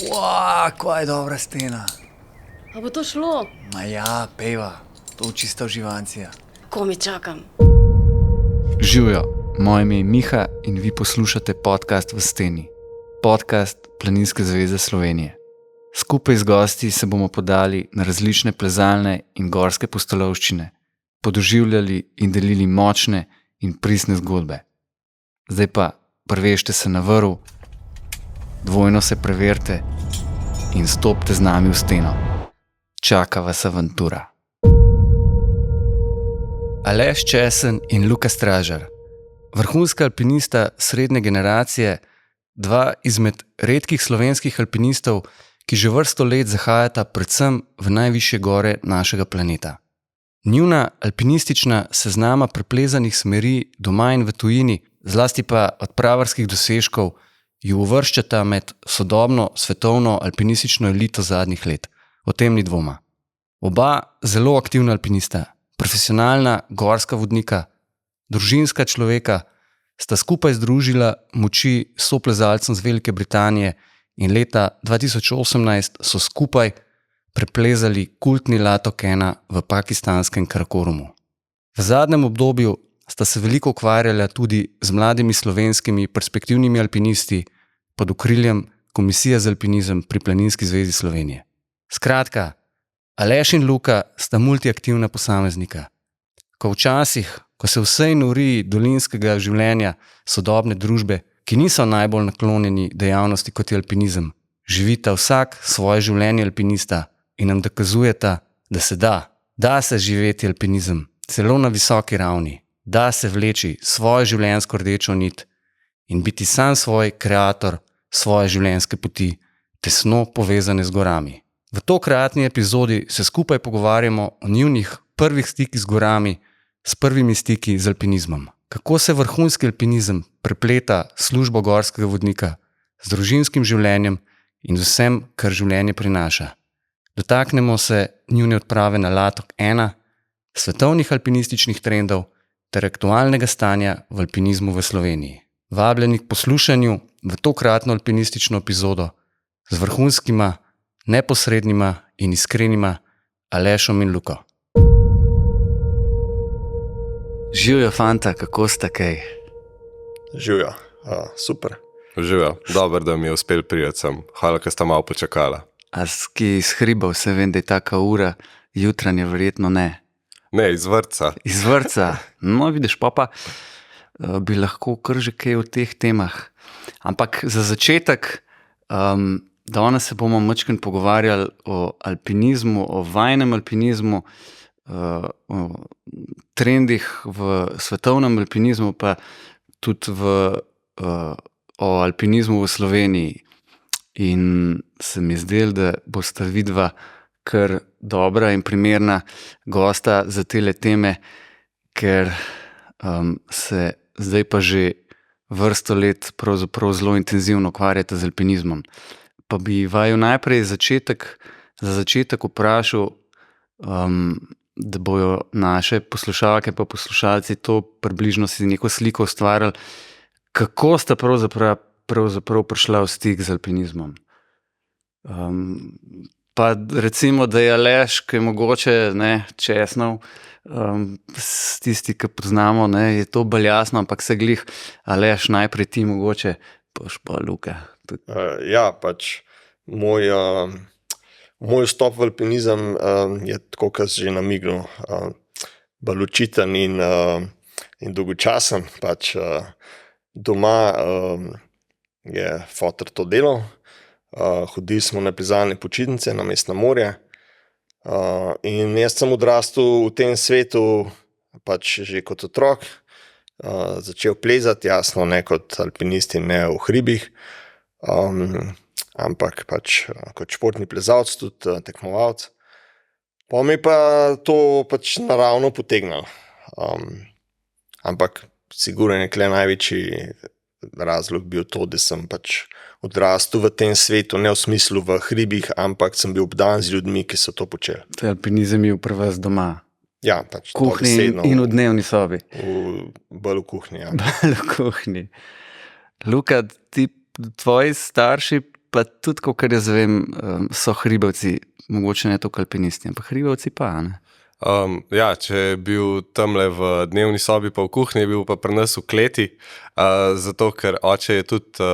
Kaj je dobra stena. A bo to šlo? Ma ja, peva, to čista uživancija. Ko mi čakam? Živjo, moje ime je Miha in vi poslušate podcast V steni. Podcast Planinske zveze Slovenije. Skupaj z gosti se bomo podali na različne plezalne in gorske pustolovščine, podoživljali in delili močne in pristne zgodbe. Zdaj pa prvešte se na vrv, dvojno se preverite in stopite z nami v steno. Čaka vas avantura. Aleš Česen in Luka Stražar, vrhunska alpinista srednje generacije, dva izmed redkih slovenskih alpinistov, ki že vrsto let zahajata predvsem v najvišje gore našega planeta. Njuna alpinistična seznama preplezanih smeri doma in v tujini, zlasti pa odpravarskih dosežkov, ju uvrščata med sodobno svetovno alpinistično elito zadnjih let. O tem ni dvoma. Oba zelo aktivna alpinista, profesionalna gorska vodnika, družinska človeka, sta skupaj združila moči s soplezalcem z Velike Britanije in leta 2018 so skupaj preplezali kultni Latok 1 v pakistanskem Karakorumu. V zadnjem obdobju sta se veliko ukvarjala tudi z mladimi slovenskimi perspektivnimi alpinisti pod okriljem Komisije za alpinizem pri Planinski zvezi Slovenije. Skratka, Aleš in Luka sta multiaktivna posameznika. Ko včasih, ko se vsej nori dolinskega življenja sodobne družbe, ki niso najbolj naklonjeni dejavnosti kot je alpinizem, živita vsak svoje življenje alpinista in nam dokazujeta, da se da se živeti alpinizem, celo na visoki ravni, da se vleči svojo življenjsko rdečo nit in biti sam svoj kreator svoje življenjske poti, tesno povezane z gorami. V tokratni epizodi se skupaj pogovarjamo o njunih prvih stikih z gorami, s prvimi stiki z alpinizmom. Kako se vrhunski alpinizem prepleta službo gorskega vodnika z družinskim življenjem in z vsem, kar življenje prinaša. Dotaknemo se njune odprave na Latok 1, svetovnih alpinističnih trendov ter aktualnega stanja v alpinizmu v Sloveniji. Vabljeni k poslušanju v tokratno alpinistično epizodo z vrhunskima, neposrednima in iskrenima Alešom in Luko. Živjo, fanta, kako sta kaj? Živjo, super. Živjo, dobro, da mi je uspel priti sem. Hvala, ker sta malo počakala. A ski iz hribov, se vem, da je taka ura, jutranje verjetno ne. Ne, iz vrtca. Iz vrtca. No, vidiš, pa bi lahko kar že kaj o teh temah. Ampak za začetek, danes se bomo majčkeno pogovarjali o alpinizmu, o vajnem alpinizmu, o trendih v svetovnem alpinizmu, pa tudi o alpinizmu v Sloveniji. In se mi zdelo, da bosta vidva kar dobra in primerna gosta za tele teme, ker se zdaj pa že vrsto let pravzaprav zelo intenzivno ukvarjata z alpinizmom. Pa bi vaju najprej za začetek vprašal, da bojo naše poslušalke pa poslušalci to približno si neko sliko ustvarjali, kako sta pravzaprav prišla v stik z alpinizmom. Pa recimo, da je Aleš, ki je mogoče Česnov, tisti, ki poznamo, je to bolj jasno, ampak se glih Aleš najprej ti mogoče, pa Luka. Ja, pač moj vstop v alpinizem je tako, kot že namignil, bolj očiten in dolgočasen. Pač doma je foter to delal, hodili smo na plezalne počitnice na mestno morje in jaz sem odrastel v tem svetu pač že kot otrok, začel plezati, jasno, ne kot alpinist in ne v hribih, ampak pač kot športni plezalec, tudi tekmovalec. Pa mi pa to pač naravno potegnilo. Ampak sigurno je nekaj največji razlog bil to, da sem pač odrastel v tem svetu, ne v smislu v hribih, ampak sem bil obdan z ljudmi, ki so to počeli. To je alpinizem je pri vas doma? Ja, pač kuhni in v dnevni sobi? Bolj v kuhni, ja. Bolj v kuhni. Luka, tvoji starši pa tudi, kar jaz vem, so hribovci, mogoče ne toliko alpinisti, ampak hribovci pa, ne? Ja, če je bil tamle v dnevni sobi pa v kuhinji, je bil pa pri nas v kleti, zato ker oče je tudi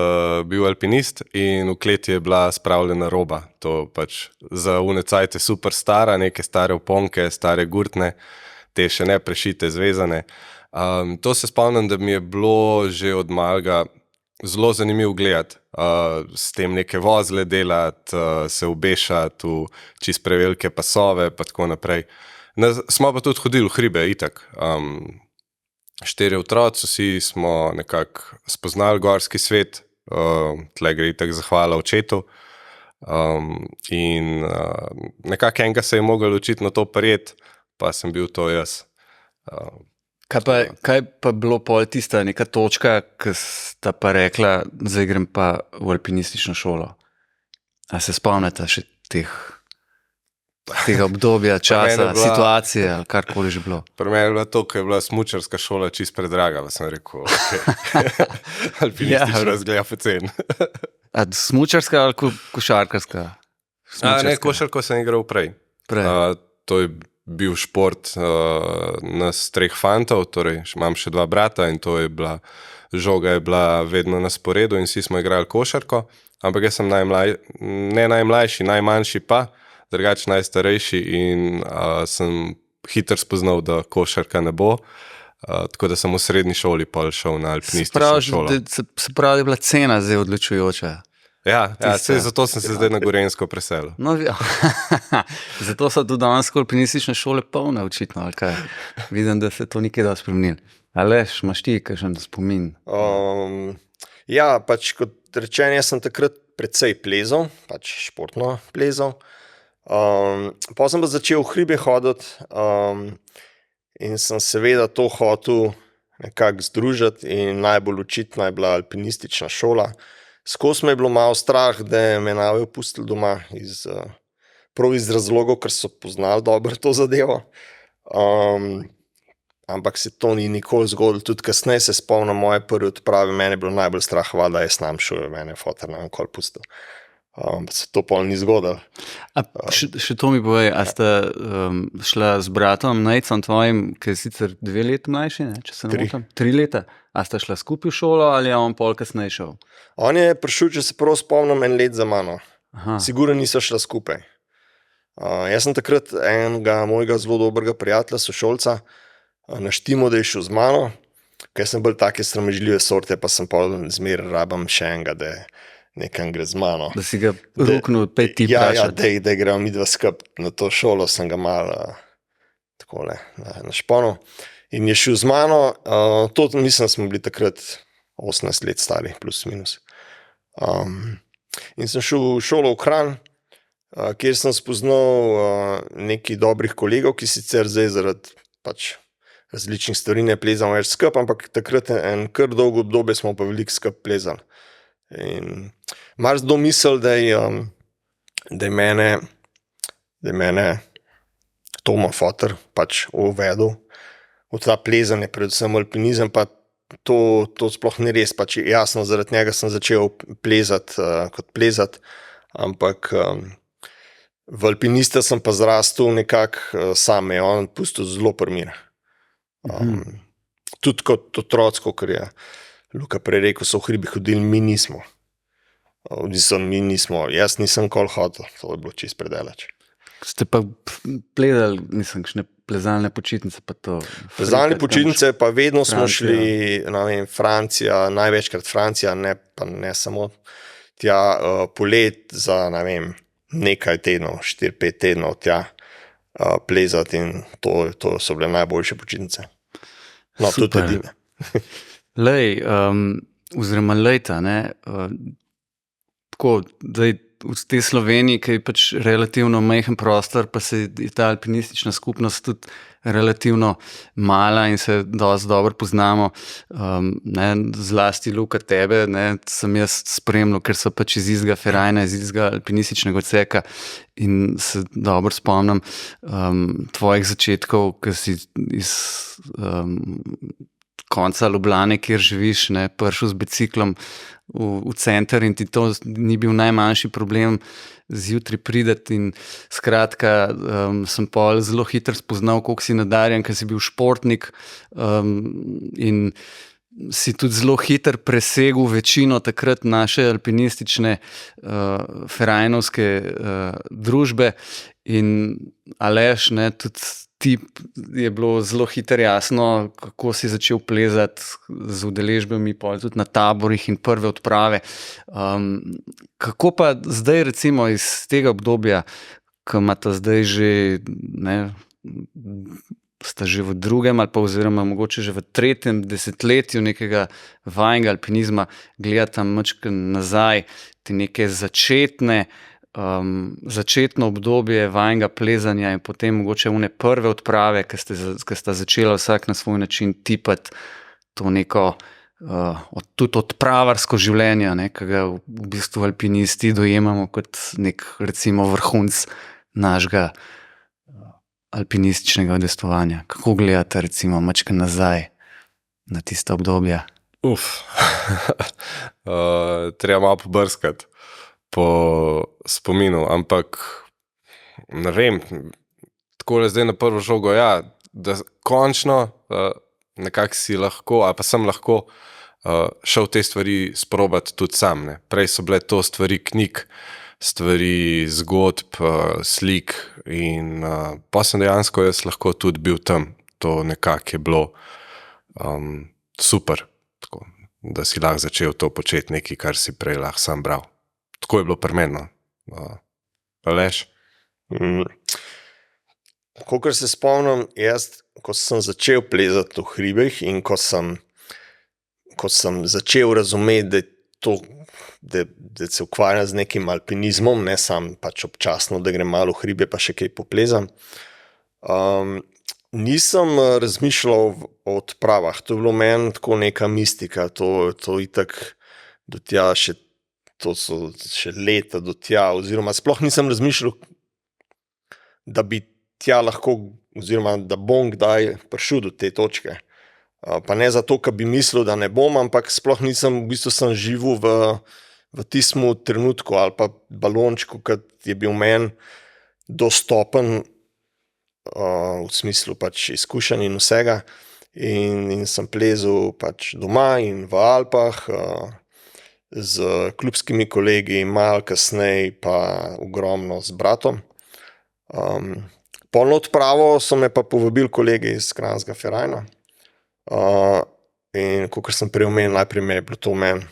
bil alpinist in v kleti je bila spravljena roba. To pač za une cajte super stara, neke stare oponke, stare gurtne, te še ne prešite, zvezane. To se spomnim, da mi je bilo že od malega zelo zanimivo gledati, s tem neke vozle delati, se obešati v čist prevelike pasove pa tako naprej. Smo pa tudi hodili v hribe, itak. 4 otroci, vsi smo nekako spoznali gorski svet, tle gre itak zahvala očetu. In nekako enega se je mogel očitno to prijeti, pa sem bil to jaz. Kaj pa bilo pol tista neka točka, ki sta pa rekla, zdaj grem pa v alpinistično šolo? A se spomnite še tega obdobja, časa, situacije ali karkoli že bilo? Pri meni je bilo to, ko je bila smučarska šola čist predraga, pa sem rekel, alpinistično zgleda pocen. A smučarska ali košarkarska? Ne, košarko sem igral prej. To je bil šport nas 3 fantov, torej imam še 2 brata in to je bila, žoga je bila vedno na sporedu in vsi smo igrali košarko, ampak jaz sem ne najmlajši, najmanjši pa, drugače najstarejši in sem hitro spoznal, da košarka ne bo, tako da sem v srednji šoli pol šel na alpinistično šolo. Se pravi, je bila cena zdaj odločujoča. Ja, zato sem se zdaj na Gorenjsko preselil. No, zato so tudi danes alpinistične šole polne očitno, ali kaj? Vidim, da se to nikaj da spremenili. Aleš, imaš ti kakšen spomin? Ja, pač kot rečen, jaz sem takrat precej plezal, pač športno plezal. Pa sem pa začel v hribe hoditi in sem seveda to hotel nekako združiti in najbolj očitna je bila alpinistična šola. Skozi me je bilo malo strah, da me ne bojo pustili doma prav iz razlogov, ker so poznali dobro to zadevo. Ampak se to ni nikoli zgodilo. Tudi kasneje se spomnim moje prve odprave, mene je bilo najbolj strah, da je sam šel, mene je fotor na nikoli pustil. Se to pol ni zgodilo. Še to mi povej, a sta šla z bratom Nejcom tvojim, ki je sicer 2 leta mlajši, ne, če se ne motim? 3 leta. A sta šla skupaj v šolo ali je on pol kasneje šel? On je prišel, če se prav spomnim, 1 let za mano. Aha. Sigurno niso šla skupaj. Jaz sem takrat enega mojega zelo dobrega prijatelja, sošolca, naštimo, da je šel z mano, ker sem bolj take sramežljive sorte, pa sem pol zmeraj rabam še enega, da nekam gre z mano. Da si ga ruknil 5 ti vprašati. Ja, da gremo midva skupaj na to šolo, sem ga malo takole na šponu. In je šel z mano, to mislim, smo bili takrat 18 let stari, plus minus. In sem šel v šolo v Kranj, kjer sem spoznal nekaj dobrih kolegov, ki sicer zdaj zaradi pač različnih stvari ne plezamo več skupaj, ampak takrat en kar dolgo obdobje smo pa veliko skupaj plezali. In marsikdo misli, da je mene Toma fotor pač uvedel v ta plezanje, predvsem alpinizem, pa to sploh ni res. Pač jasno, zaradi njega sem začel plezati, ampak v alpinista sem pa zrastel nekako sam, je on pustil zelo primir. Tudi kot otroci, ker je Luka prej rekel, so v hribi hodili, mi nismo. Jaz nisem kol hodil, to je bilo čist predaleč. Ste pa plezali, mislim, kakšne plezalne počitnice pa to? Plezalne počitnice pa vedno smo šli, Francija, največkrat Francija, ne samo tja polet za, nekaj tednov, 4-5 tednov tja plezati in to so bile najboljše počitnice. No, tudi edine. Lej, oziroma lejta, ne, tako, zdaj v tej Sloveniji, ki je pač relativno majhen prostor, pa se je ta alpinistična skupnost tudi relativno mala in se dosti dobro poznamo, zlasti Luka tebe, sem jaz spremljal, ker so pač iz istega ferajna, iz istega alpinističnega odseka in se dobro spomnim tvojih začetkov, ki si iz konca Ljubljane, kjer živiš, prišel z biciklom v center in ti to ni bil najmanjši problem zjutraj prideti in skratka sem pol zelo hitro spoznal, koliko si nadarjen, ker si bil športnik in si tudi zelo hitro presegel večino takrat naše alpinistične ferajnovske družbe in Aleš, ne, tudi ti je bilo zelo hitro jasno, kako si začel plezati z udeležbami pol tudi na taborih in prve odprave. Kako pa zdaj recimo iz tega obdobja, ko imata zdaj že, ne, sta že v drugem ali pa oziroma mogoče že v tretjem desetletju nekega vajnega alpinizma, gledata mačka nazaj, ti neke začetno obdobje vajnega plezanja in potem mogoče une prve odprave, ki sta začela vsak na svoj način tipati to neko tudi odpravarsko življenje, ne, ki ga v bistvu alpinisti dojemamo kot nek recimo vrhunc našega alpinističnega udejstvovanja. Kako gledate recimo mačka nazaj na tista obdobja? Treba malo pobrskati po spominu, ampak ne vem, takole zdaj na prvo žogo, ja, da končno nekako si lahko, ali pa sem lahko šel te stvari sprobati tudi sam, ne. Prej so bile to stvari knjig, stvari zgodb, slik in pa sem dejansko jaz lahko tudi bil tam. To nekako je bilo super, tako, da si lahko začel to početi nekaj, kar si prej lahko sam bral. Tako je bilo pri meni. Aleš? Kolikor se spomnim, jaz, ko sem začel plezati v hribih in ko sem začel razumeti, da se ukvarjam z nekim alpinizmom, ne sam pač občasno, da grem malo v hribe pa še kaj poplezam, nisem razmišljal o odpravah. To je bilo meni tako neka mistika, to itak do tja še, to so še leta do tja, oziroma sploh nisem razmišljal, da bi tja lahko, oziroma da bom kdaj prišel do te točke. Pa ne zato, ker bi mislil, da ne bom, ampak sploh nisem, v bistvu sem živel v tistem trenutku ali pa balončku, ki je bil meni dostopen v smislu pač izkušenj in vsega. In sem plezel pač doma in v Alpah z klubskimi kolegi, malo kasneje pa ogromno z bratom. Polno odpravo so me pa povabili kolegi iz Kranjskega Ferajna. In kakor sem prej omenil, najprej me je bilo to meni.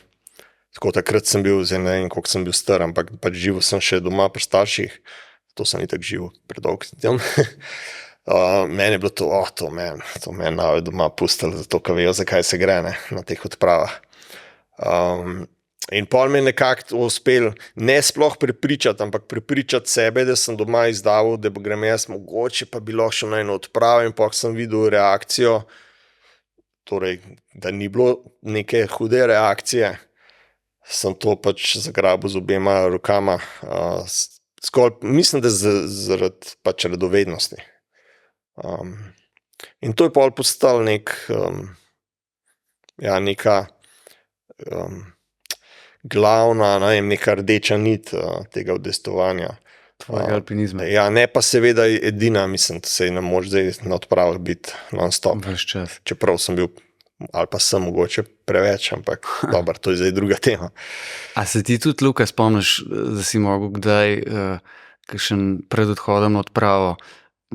Tako takrat sem bil, zdaj ne vem, koliko sem bil star, ampak pač živel sem še doma pri starših. To sem itak živel predolgo s tem. Meni je bilo to meni nave doma pustili, zato ker vejo, zakaj se gre, ne, na teh odpravah. In pol mi je nekako uspel ne sploh prepričati, ampak prepričati sebe, da sem doma izdavil, da grem jaz mogoče, pa bi lahko šel na eno odpravo in pa sem videl reakcijo, torej, da ni bilo neke hude reakcije, sem to pač zagrabil z obema rokama, mislim, da zaradi pač radovednosti. In to je pol postalo neka glavna, neka rdeča nit tega udejstvovanja. Tvojega alpinizma. Ja, ne pa seveda edina, mislim, da se ne moč zdaj na odpravah biti non-stop. Ves čas. Čeprav sem bil, ali pa sem mogoče preveč, ampak dobro, to je zdaj druga tema. A se ti tudi, Luka, spomniš, da si mogel kdaj kakšen pred odhodom na odpravo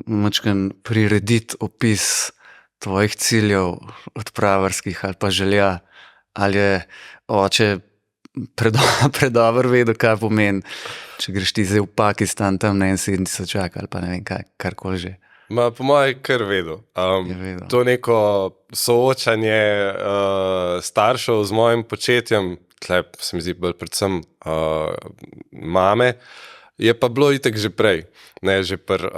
mačken prirediti opis tvojih ciljev odpravarskih ali pa želja, ali je oče predobro vedel, kaj pomeni, če greš ti zdaj v Pakistan tam na 71 ali pa ne vem karkoli že. Po mojem kar vedel. To neko soočanje staršev z mojim početjem, tle se mi zdi bolj predvsem mame, je pa bilo itak že prej, ne, že pri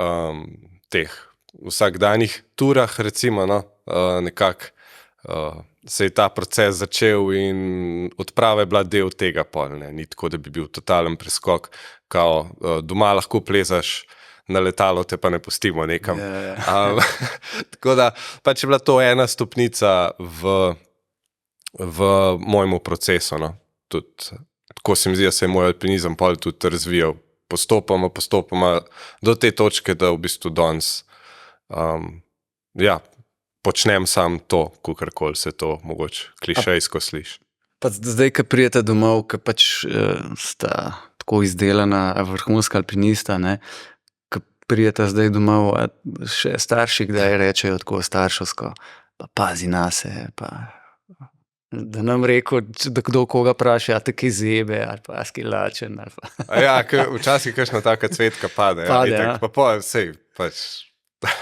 teh vsakdanjih turah, recimo, no, nekako se je ta proces začel in odprava je bila del tega pol, ne, ni tako, da bi bil totalen preskok, kao doma lahko plezaš, na letalo te pa ne pustimo nekam. Tako da pač je bila to ena stopnica v mojemu procesu, no. tudi, tako se mi zdi, da se je moj alpinizem pol tudi razvijal postopoma do te točke, da v bistvu danes počnem sam to, kakorkoli se to mogoče klišejsko sliši. Pa zdaj, ko prijete domov, ko pač sta tako izdelana vrhunska alpinista, ne, ko prijete zdaj domov, še starši kdaj rečejo tako starševsko, pa pazi nase, pa da nam rekel, da kdo koga praša, a te kaj zebe, ali pa skaj lačen. Ali pa. Ja, včasih kakšna taka cvetka pade. Itak, pa pol, sej, pač,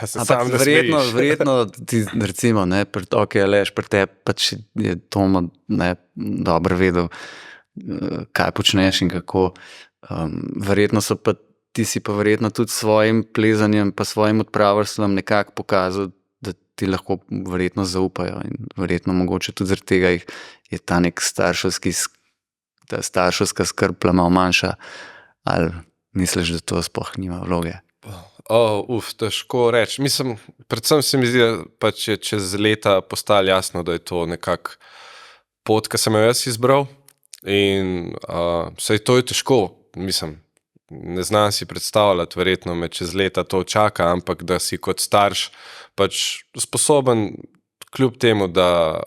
se sam ne smejiš. Verjetno ti, recimo, ne, ok, Aleš, pri tebi pač je Tomo dobro vedel, kaj počneš in kako. Verjetno so pa, ti si pa verjetno tudi s svojim plezanjem pa svojim odpravarstvom nekako pokazal, da ti lahko verjetno zaupajo in verjetno mogoče tudi zaradi tega je ta nek starševska skrb malo manjša, ali misliš, da to sploh nima vloge? Težko reči. Mislim, predvsem se mi zdi, da pač je čez leta postalo jasno, da je to nekak pot, ki sem jo jaz izbral in saj to je težko, mislim, ne znam si predstavljati, verjetno me čez leta to čaka, ampak da si kot starš pač sposoben, kljub temu, da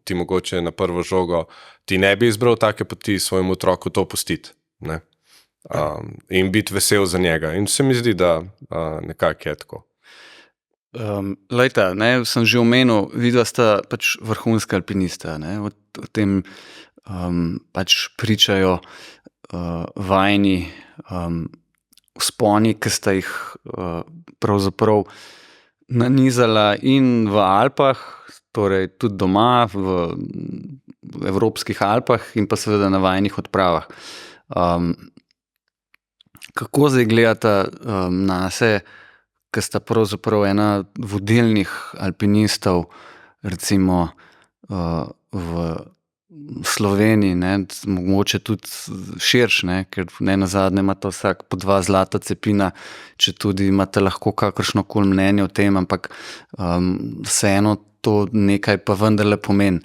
ti mogoče na prvo žogo ti ne bi izbral take poti svojemu otroku to pustiti, ne? In biti vesel za njega. In se mi zdi, da nekako je tako. Lejta, sem že omenil, vidva sta pač vrhunska alpinista, ne? O tem pač pričajo vajni vzponi, ki sta jih pravzaprav nanizala in v Alpah, torej tudi doma v evropskih Alpah in pa seveda na vajnih odpravah. Kako zdaj gledata nase, ki sta pravzaprav ena vodilnih alpinistov, recimo v Sloveniji, ne, mogoče tudi širš, ne, ker ne nazadnje imata vsak po 2 zlata cepina, če tudi imate lahko kakršnokoli mnenje o tem, ampak vseeno to nekaj pa vendarle pomeni.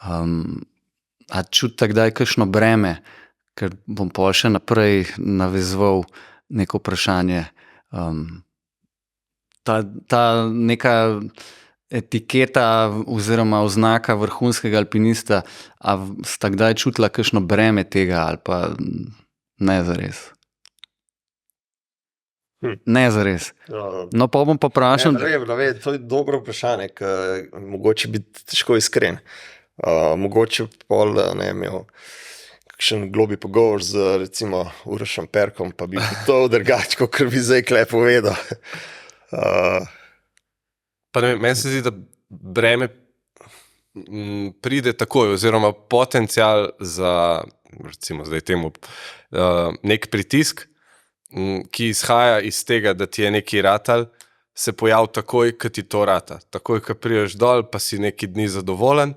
A čuti kdaj kakšno breme, ker bom pol še naprej navezoval neko vprašanje. Ta neka etiketa oziroma oznaka vrhunskega alpinista, a sta kdaj čutila kakšno breme tega ali pa ne zares? Ne zares. No, pa bom pa vprašal. To je dobro vprašanje, mogoče biti težko iskren. Mogoče pol ne imel kakšen globi pogovor z recimo Urošem Perkom, pa bi to drugače, kot bi zdaj kle povedal. Pa ne vem, meni se zdi, da breme pride takoj, oziroma potencial za, recimo zdaj temu, nek pritisk, ki izhaja iz tega, da ti je neki ratal, se pojavi takoj, ko ti to rata. Takoj, ko priješ dol, pa si neki dni zadovoljen,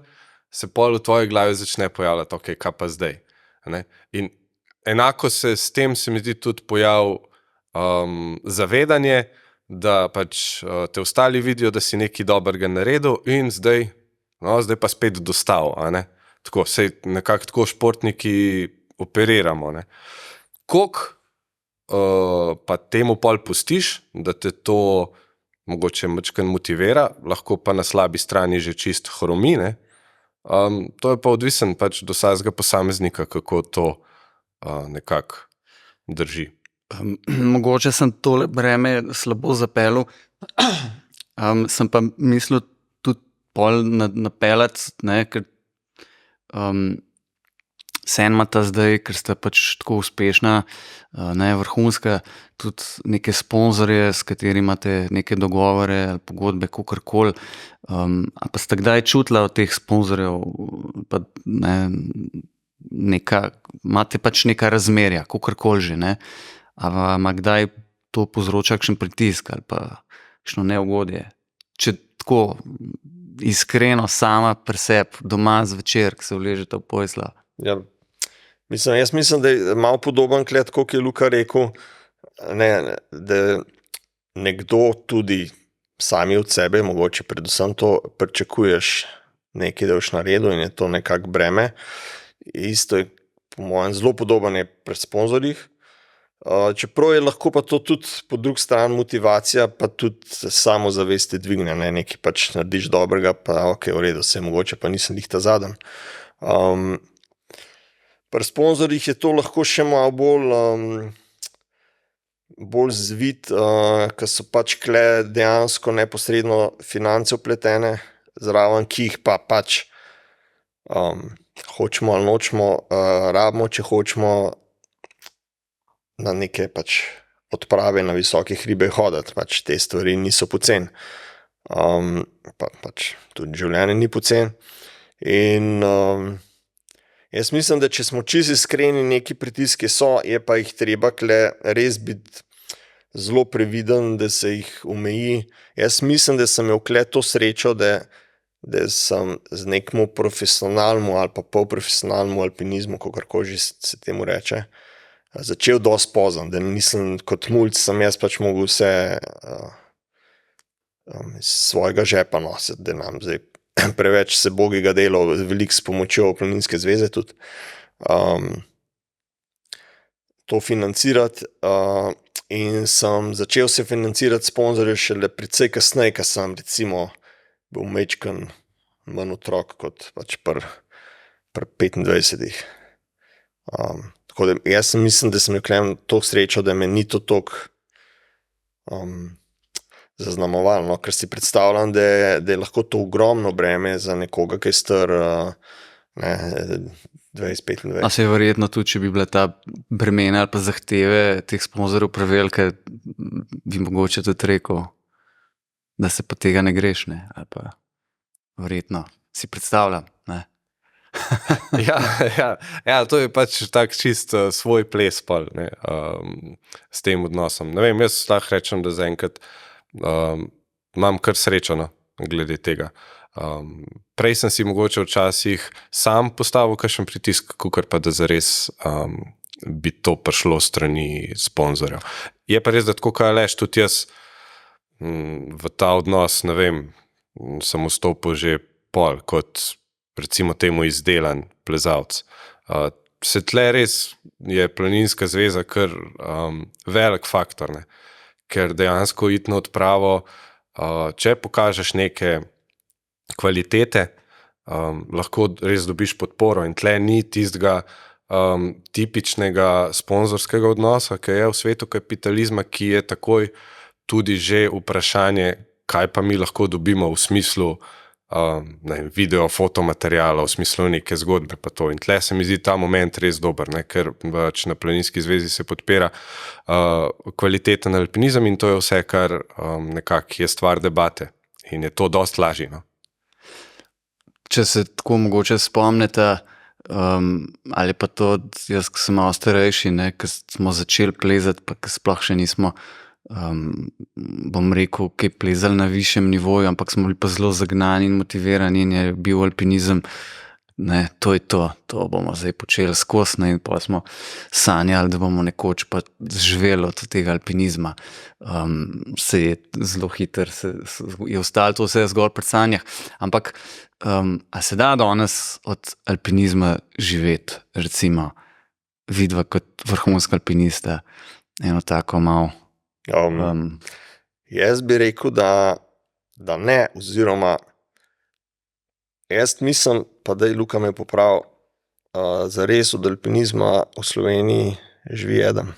se pol v tvoji glavi začne pojavljati, ok, kaj pa zdaj. Ne? In enako se s tem se mi zdi tudi pojav zavedanje, da pač te ostali vidijo, da si nekaj dobrega naredil in zdaj pa spet dostav. Tako, sej nekako tako športniki operiramo. Ne? Koliko pa temu pol pustiš, da te to mogoče majčkeno motivira, lahko pa na slabi strani že čist hromi, ne? To je pa odvisen pač do vsakega posameznika, kako to nekako drži. Mogoče sem tole breme slabo zapeljal, sem pa mislil tudi pol napeljati, ne, ker sen imata zdaj, ker sta pač tako uspešna, ne, vrhunska, tudi neke sponzorje, s katerimi imate neke dogovore ali pogodbe, kakorkoli. A pa sta kdaj čutila od teh sponzorjev, pa ne, imate pač neka razmerja, kakorkoli že, ne? A ima kdaj to povzroča kakšen pritisk ali pa kakšno neugodje? Če tako iskreno sama pri sebi, doma zvečer, ko se vležete v posla. Ja, jaz mislim, da je malo podoben klet, kot je Luka rekel, da nekdo tudi sami od sebe, mogoče predvsem to pričakuješ nekaj, da boš naredil in je to nekako breme. isto je po mojem zelo podoben je pri sponzorjih. Čeprav je lahko pa to tudi po drugi strani motivacija, pa tudi samozavest te dvigne, ne? Nekaj pač narediš dobrega, pa ok, v redu, se mogoče pa nisem lih ta zadnji. Pri sponzorjih je to lahko še malo bolj zvit, ker so pač kle dejansko neposredno finance vpletene zraven, ki jih pa pač hočemo ali nočemo, rabimo, če hočemo na neke pač odprave na visoke hribe hoditi, pač te stvari niso poceni. Pač tudi življenje ni poceni. In jaz mislim, da če smo čisto iskreni, neki pritiski so, je pa jih treba res biti zelo previden, da se jih omeji. Jaz mislim, da sem imel to srečo, da sem z nekemu profesionalnemu ali pa polprofesionalnemu alpinizmu, kakorkoli se temu reče, začel dosti pozno, da nisem kot mulj, sem jaz pač mogel vse iz svojega žepa nositi, da nam zdaj preveč se bogega delal, veliko s pomočjo Planinske zveze tudi to financirati in sem začel se financirati sponzorje šele precej kasneje, ker sem recimo bil majčken manj otrok kot pač pri 25. Tako da jaz mislim, da sem imel toliko srečo, da me ni to toliko zaznamovalo, ker si predstavljam, da je lahko to ogromno breme za nekoga, ki je star 20-25. A se je verjetno tudi, če bi bila ta bremena ali pa zahteve teh sponzorjev prevelike, bi mogoče tudi rekel, da se pa tega ne greš, ne? Ali pa verjetno si predstavljam, ne? Ja, to je pač tak čist svoj ples pol, ne, s tem odnosom. Ne vem, jaz lahko rečem, da zaenkrat imam kar srečo, no, glede tega. Prej sem si mogoče včasih sam postavil kakšen pritisk, kakor pa da zares bi to prišlo strani sponzorjev. Je pa res, da tako kaj leš, tudi jaz v ta odnos, ne vem, sem vstopil že pol, kot recimo temu izdelan plezalc. Se tle res je Planinska zveza kar velik faktor, ne? Ker dejansko iti na odpravo, če pokažeš neke kvalitete, lahko res dobiš podporo in tle ni tistega tipičnega sponzorskega odnosa, ki je v svetu kapitalizma, ki je takoj tudi že vprašanje, kaj pa mi lahko dobimo v smislu video, fotomateriala, v smislu neke zgodbe pa to. In tle se mi zdi ta moment res dober, ne? Ker na Planinski zvezi se podpira kvaliteten alpinizem in to je vse, kar nekako je stvar debate in je to dosti lažje. No? Če se tako mogoče spomnite, ali pa to, jaz, ko sem malo starejši, ne, ko smo začeli plezati, pa ko sploh še nismo, bom rekel, kaj plezali na višjem nivoju, ampak smo bili pa zelo zagnani in motivirani in je bil alpinizem, ne, to je to bomo zdaj počeli skozi, ne, in pa smo sanjali, da bomo nekoč pa živeli od tega alpinizma. Se je zelo hitro, je ostalo to vse zgolj pri sanjah, ampak a se da danes od alpinizma živeti, recimo vidva kot vrhunska alpinista, eno tako malo jaz bi rekel, da ne, oziroma jaz mislim, pa da je Luka me popravil, zares od alpinizma v Sloveniji živi eden.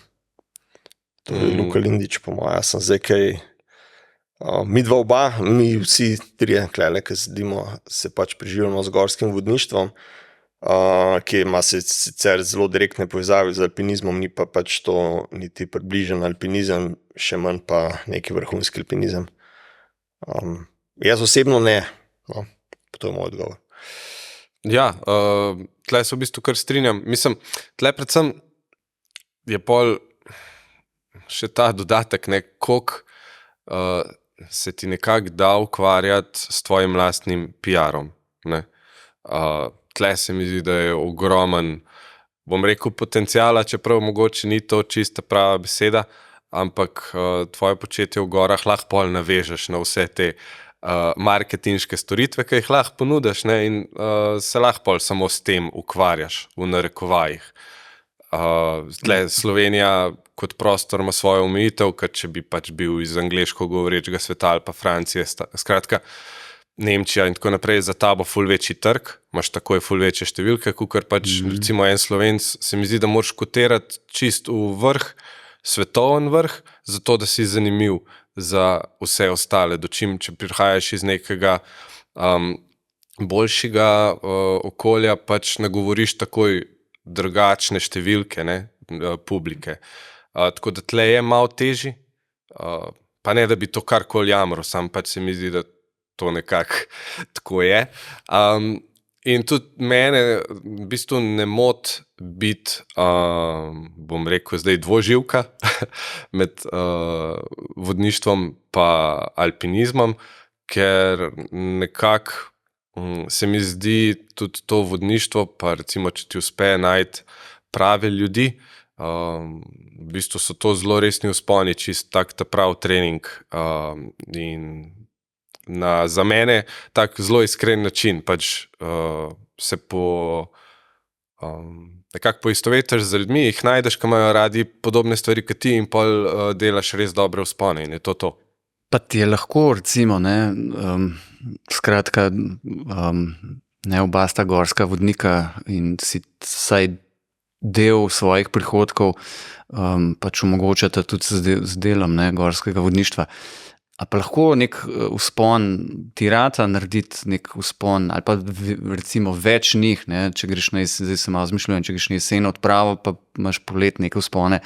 To je Luka Lindič, po mojem. Jaz sem zdaj kaj, mi dva oba, mi vsi trije, klele, ki sedimo, se pač preživljamo z gorskim vodništvom, ki ima sicer zelo direktne povezave z alpinizmom, ni pa pač to niti približen alpinizem, še manj pa neki vrhunski alpinizem. Jaz osebno ne, no, to je moj odgovor. Ja, tle se v bistvu kar strinjam. Mislim, tle predvsem je pol še ta dodatek, ne, koliko se ti nekako da ukvarjati s tvojim lastnim PR-om, ne. Tle se mi zdi, da je ogromen, bom rekel, potenciala, čeprav mogoče ni to čista prava beseda, ampak tvoje početje v gorah lahko pol navežeš na vse te marketinške storitve, ki jih lahko ponudiš, ne, in se lahko pol samo s tem ukvarjaš, v narekovajih. Tle Slovenija kot prostor ima svojo omejitev, ker če bi pač bil iz angleško govorečega sveta ali pa Francije, skratka, Nemčija in tako naprej, za tabo ful večji trg, imaš takoj ful večje številke, kakor pač recimo en Slovenc, se mi zdi, da moraš kotirati čist v vrh, svetoven vrh, zato da si zanimiv za vse ostale, dočim, če prihajaš iz nekega boljšega okolja, pač nagovoriš takoj drugačne številke, ne, publike. Tako da tle je malo težji, pa ne, da bi to karkoli jamro, sam pač se mi zdi, da to nekako tako je. In tudi mene v bistvu ne moti biti, bom rekel, zdaj dvoživka med vodništvom pa alpinizmom, ker nekako se mi zdi tudi to vodništvo, pa recimo, če ti uspe najti prave ljudi, v bistvu so to zelo resni vzponi, čist tak ta prav trening in za mene tak zelo iskren način, pač se nekako poistovetiš z ljudmi, jih najdeš, ki imajo radi podobne stvari kot ti in pol delaš res dobre vzpone in je to. Pa ti je lahko, recimo, ne, skratka, ne oba sta gorska vodnika in si vsaj del svojih prihodkov pač omogočata tudi z delom, ne, gorskega vodništva. A pa lahko nek vzpon ti rata narediti nek vzpon, ali pa recimo več njih, ne, če greš zdaj se malo zmišljujem, če greš na jesen odpravo, pa imaš polet neke vzpone,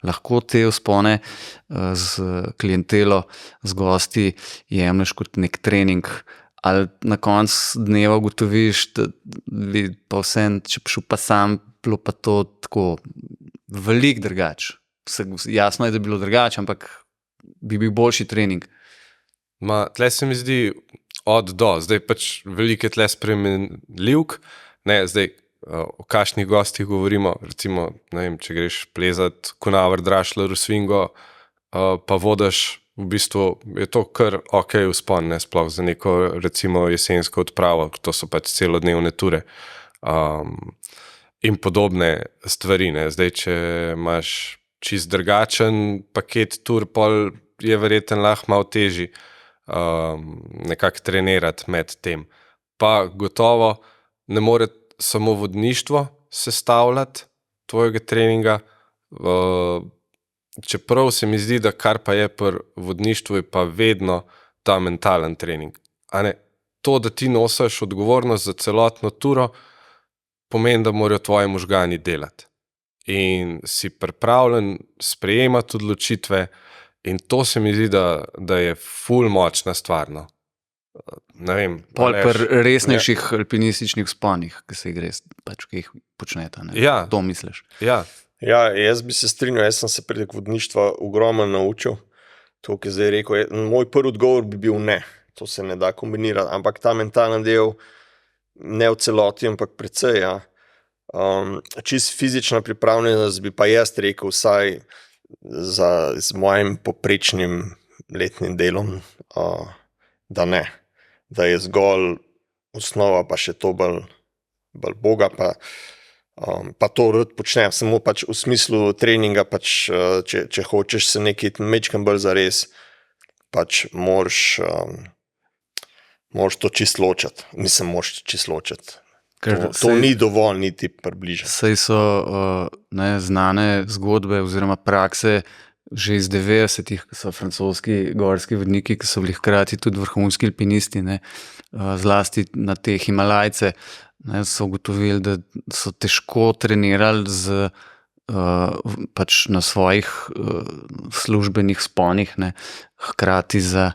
lahko te vzpone z klientelo, z gosti jemlješ kot nek trening, ali na koncu dneva ugotoviš, da bi pa vsem, če šel pa sam, bilo pa to tako veliko drugače. Jasno je, da bi bilo drugače, ampak bi bil boljši trening. Tle se mi zdi od do, zdaj pač veliko je tle spremenljivk, ne, zdaj o kakšnih gostih govorimo, recimo, ne vem, če greš plezat Kunaver, Drašler, Svingo, pa vodiš, v bistvu je to kar ok vzpon, ne, sploh za neko recimo jesensko odpravo, to so pač celodnevne ture in podobne stvari, ne, zdaj, če imaš čist drugačen paket tur, pol je verjetno lahko malo težji nekako trenirati med tem. Pa gotovo ne more samo vodništvo sestavljati tvojega treninga, čeprav se mi zdi, da kar pa je pri vodništvu, je pa vedno ta mentalen trening. A ne, to, da ti nosiš odgovornost za celotno turo, pomeni, da morajo tvoji možgani delati. In si pripravljen sprejemati odločitve in to se mi zdi, da je ful močna stvar, no. Ne vem. Pol pri resnejših alpinističnih vzponih, ki se jih res, pač, ki jih počneta, ne? Ja. To misliš? Ja. Ja, jaz bi se strinjal, jaz sem se prek vodništva ogromno naučil. To, ki zdaj rekel, moj prvi odgovor bi bil ne. To se ne da kombinirati, ampak ta mentalni del ne v celoti, ampak precej, ja. Čist fizična pripravljenost bi pa jaz rekel vsaj z mojim poprečnim letnim delom, da ne. Da je zgolj osnova, pa še to bolj boga, pa to rad počnem, samo pač v smislu treninga, pač, če hočeš se nekaj mečkam bolj zares, pač moraš to čist ločati. Mislim, moraš čist ločati. To ni dovolj, niti približati. Saj so znane zgodbe oziroma prakse že iz 90-ih, ki so francoski gorski vodniki, ki so bili hkrati tudi vrhunski alpinisti, ne, zlasti na te Himalajce, ne, so ugotovili, da so težko trenirali pač na svojih službenih vzponih, ne, hkrati za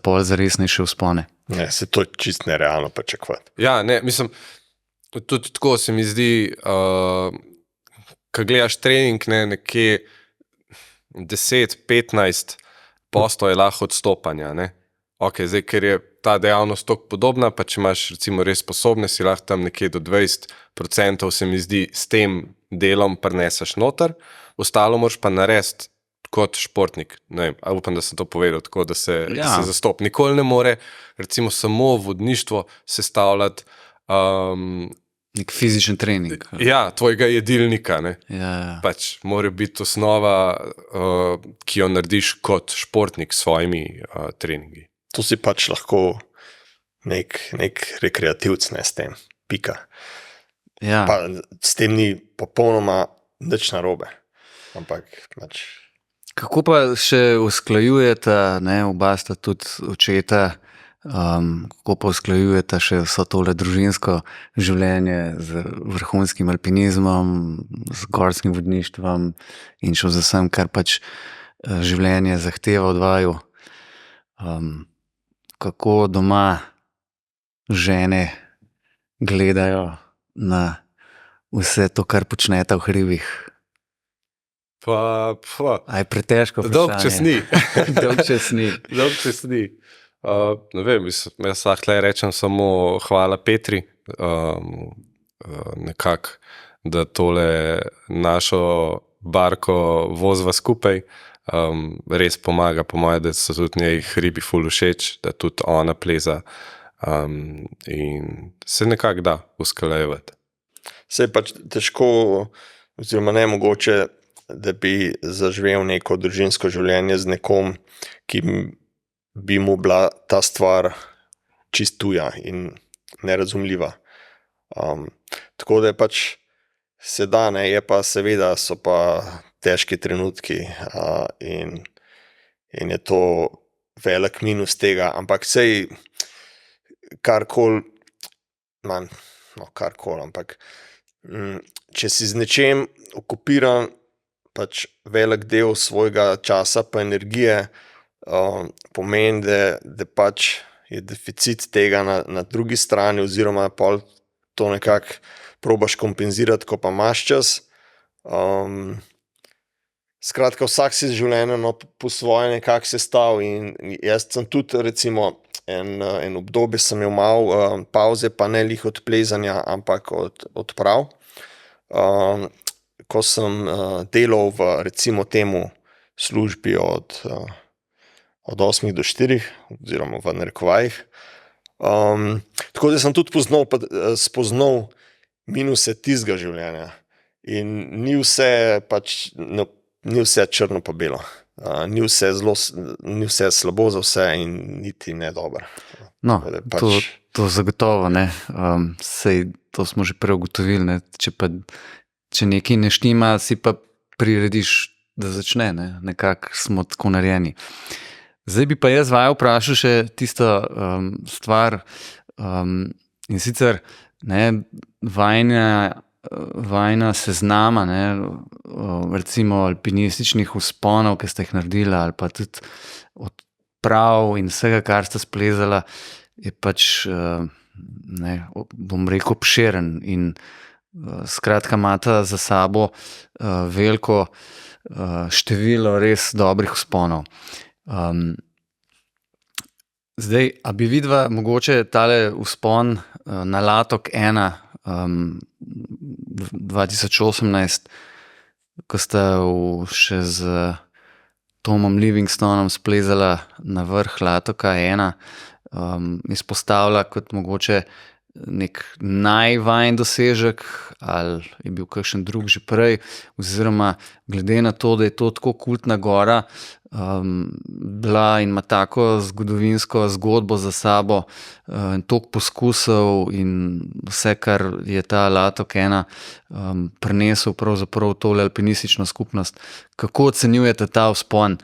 pol za resnejše vzpone. Ne, se to je čist nerealno pričakovati. Ja, ne, mislim, tudi tako se mi zdi, ko gledaš trening, ne, nekje 10-15% je lahko odstopanja, ne. Ok, zdaj, ker je ta dejavnost toliko podobna, pa če imaš recimo res sposobne, si lahko tam nekje do 20%, se mi zdi, s tem delom prineseš noter, ostalo moraš pa narediti kot športnik. Ne vem, upam, da sem to povedal tako, da se zastopi. Nikoli ne more, recimo, samo vodništvo sestavljati nek fizičen trening. Tvojega jedilnika. Ja. Pač mora biti osnova, ki jo narediš kot športnik s svojimi treningi. To si pač lahko nek rekreativc, ne s tem, pika. Ja. Pa s tem ni popolnoma nič narobe. Ampak pač... Kako pa še usklajujeta, oba sta tudi očeta, kako pa usklajujeta še vso tole družinsko življenje z vrhunskim alpinizmom, z gorskim vodništvom in še z vsem, kar pač življenje zahteva od vaju. Kako doma žene gledajo na vse to, kar počneta v hribih? Aj pretežko vprašanje. Dolg čas ni. Ne vem, jaz lahko rečem samo hvala Petri, nekako, da tole našo barko vozva skupaj, res pomaga, po moje, da so tudi njej hribi ful všeč, da tudi ona pleza in se nekako da usklajevati. Se je pač težko, oziroma nemogoče, da bi zaživel neko družinsko življenje z nekom, ki bi mu bila ta stvar čist tuja in nerazumljiva. Tako da je pač se da, je pa seveda so pa težki trenutki in je to velik minus tega, ampak sej karkoli, ampak če si z nečem okupiran, pač velik del svojega časa pa energije pomeni, da pač je deficit tega na drugi strani oziroma pol to nekako probaš kompenzirati, ko pa imaš čas. Skratka, vsak si življenje po svoje nekako sestavil in jaz sem tudi recimo en obdobje sem imel malo pauze, pa ne lih od plezanja, ampak od odprav. Ko sem delal v recimo temu službi od 8 do 4, oziroma v narekovajih. Tako da sem tudi spoznal minuse tistega življenja. In ni vse črno pa belo. Ni vse slabo za vse in niti ne dobro. No, to zagotovo, ne. Sej to smo že prej ugotovili, ne. Če nekaj ne štima, si pa prirediš, da začne, ne. Nekako smo tako narejeni. Zdaj bi pa jaz vaju vprašal še tisto stvar, in sicer vajna seznama, recimo alpinističnih vzponov, ki ste jih naredili, ali pa tudi odprav in vsega, kar ste splezala, je pač, bom rekel, obširen in skratka imata za sabo veliko število res dobrih vzponov. Zdaj, a bi vidva mogoče tale vzpon na Latok 1 2018, ko sta še z Tomom Livingstonom splezala na vrh Latoka 1, izpostavila kot mogoče nek najvajn dosežek, ali je bil kakšen drug že prej, oziroma glede na to, da je to tako kultna gora, bila in ima tako zgodovinsko zgodbo za sabo, toliko poskusov in vse, kar je ta Latok 1 prinesel pravzaprav tole alpinistično skupnost. Kako ocenjujete ta vzpon?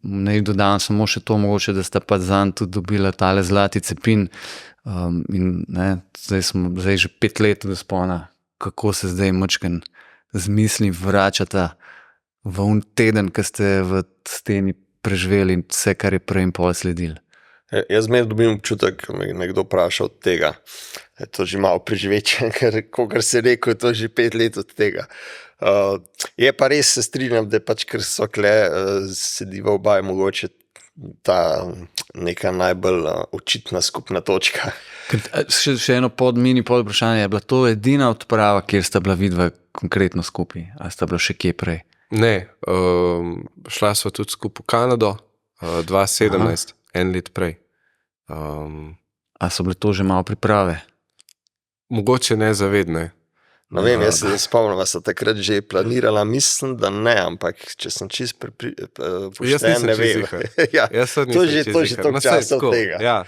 Naj dodam samo še to mogoče, da sta pa zanj tudi dobila tale zlati cepin, in zdaj že 5 let od vzpona. Kako se zdaj majčkeno z misli vračata v un teden, ko ste v steni preživeli in vse, kar je prej in pol sledil? Jaz zmeraj dobim občutek, ko me nekdo vpraša od tega. Je to že malo preživeče, ker kakor si rekel, je to že 5 let od tega. Je pa res, se strinjam, da pač, ker so kle, sediva oba, je mogoče ta neka najbolj očitna skupna točka. Še eno mini podvprašanje, je bila to edina odprava, kjer sta bila vidva konkretno skupaj, ali sta bila še kje prej? Ne, šla sva tudi skupaj v Kanado, 2017, en let prej. A so bile to že malo priprave? Mogoče nezavedne. Ne vem, jaz se spomnim, da so takrat že planirala, mislim, da ne, ampak če sem čist pošten, ne vem. Ja, to je že toliko časa od tega. Ja,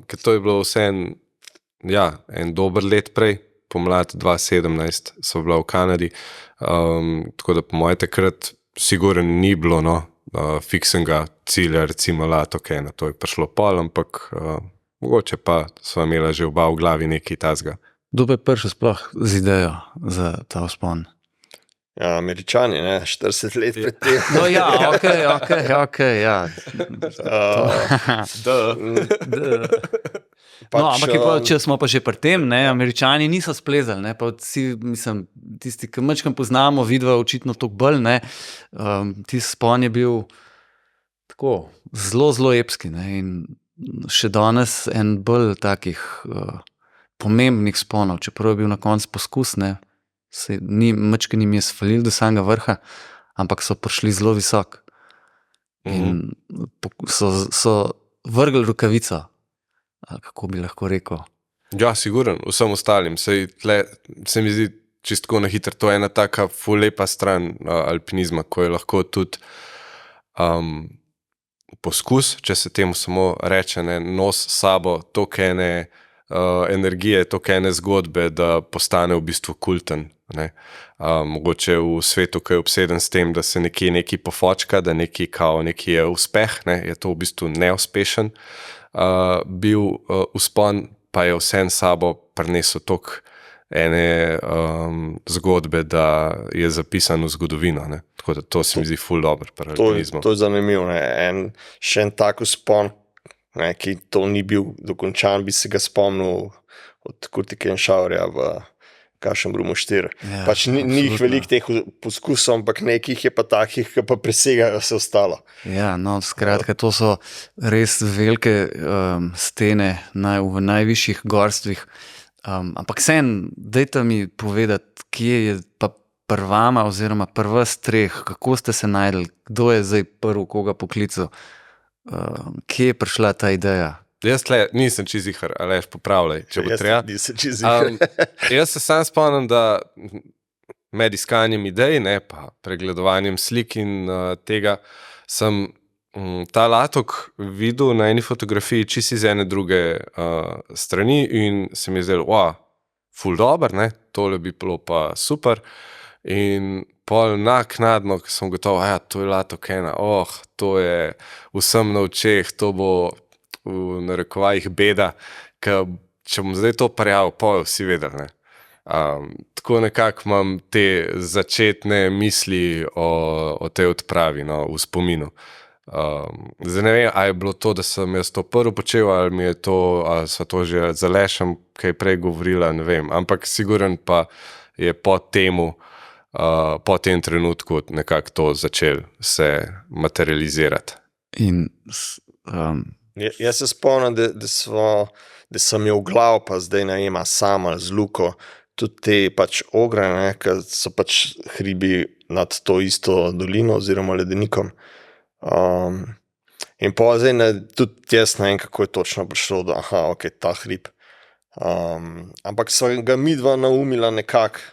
ker to je bilo vse en dober let prej, pomlad 2017 so bila v Kanadi, tako da po moje takrat sigurno ni bilo fiksnega cilja, recimo Latokena, to je prišlo pol, ampak mogoče pa sva imela že oba v glavi nekaj tazga. Kdo pa je prišel sploh z idejo za ta vzpon? Ja, Američani, 40 let pred tem. No ja, okej, ja. No, ampak če smo pa že pri tem, Američani niso splezali, pa vsi, mislim, tisti, ki majčkeno poznamo, vidva očitno toliko bolj, tisti spon je bil tako zelo epski, in še danes en bolj takih pomembnih sponov, čeprav je bil na koncu poskus, majčkeno jim je sfalil do samega vrha, ampak so prišli zelo visok in so vrgli rokavico, kako bi lahko rekel. Ja, sigurno, vsem ostalim. Se mi zdi čisto na hitro, to je ena taka ful lepa stran alpinizma, ko je lahko tudi poskus, če se temu samo reče, nos s sabo toliko ene energije, toliko ene zgodbe, da postane v bistvu kulten. Mogoče v svetu, ki je obseden s tem, da se nekaj pofočka, da nekaj je uspeh, je to v bistvu neuspešen bil vzpon, pa je vsem sabo prinesel toliko ene zgodbe, da je zapisan v zgodovino. Tako da to se mi zdi ful dobro pri alpinizmu. To je zanimivo. Še en tak vzpon, ki to ni bil dokončan, bi se ga spomnil od Kurtikenšaurja v Kašenbrumu 4. Ja, pač ni jih veliko teh poskusov, ampak nekih je pa takih, ki pa presegajo vse ostalo. Ja, skratka, to so res velike stene v najvišjih gorstvih. Ampak dajte mi povedati, kje je pa prvama oziroma prva streh, kako ste se našli, kdo je zdaj prvi, koga poklical, kje je prišla ta ideja? Jaz nisem čizihar, Aleš, popravljaj, če bo treba. Nisem čizihar. Jaz se sam spomnim, da med iskanjem idej, pa pregledovanjem slik in tega, sem ta latok videl na eni fotografiji čisto iz ene druge strani in se mi je zdelo, ful dober, tole bi bilo pa super. In pol naknadno, ko sem gotov, to je Latokena, to je vsem na očeh, to bo v narekovajih beda, ker če bom zdaj to parjal, pa vsi vedeli. Tako nekako imam te začetne misli o tej odpravi, v spominu. Zdaj ne vem, a je bilo to, da sem jaz to prvo počel, ali mi je to, ali so to že z Alešem kaj prej govorila, ne vem, ampak siguren pa je po tem trenutku nekako to začel se materializirati. In jaz se spomnim, da sem jo v glav, pa zdaj najema sama z Luko, tudi te pač ogre, ki so pač hribi nad to isto dolino oziroma ledenikom. In pa zdaj tudi jaz ne vem, kako je točno prišlo, da ta hrib. Ampak so ga midva naumila nekako.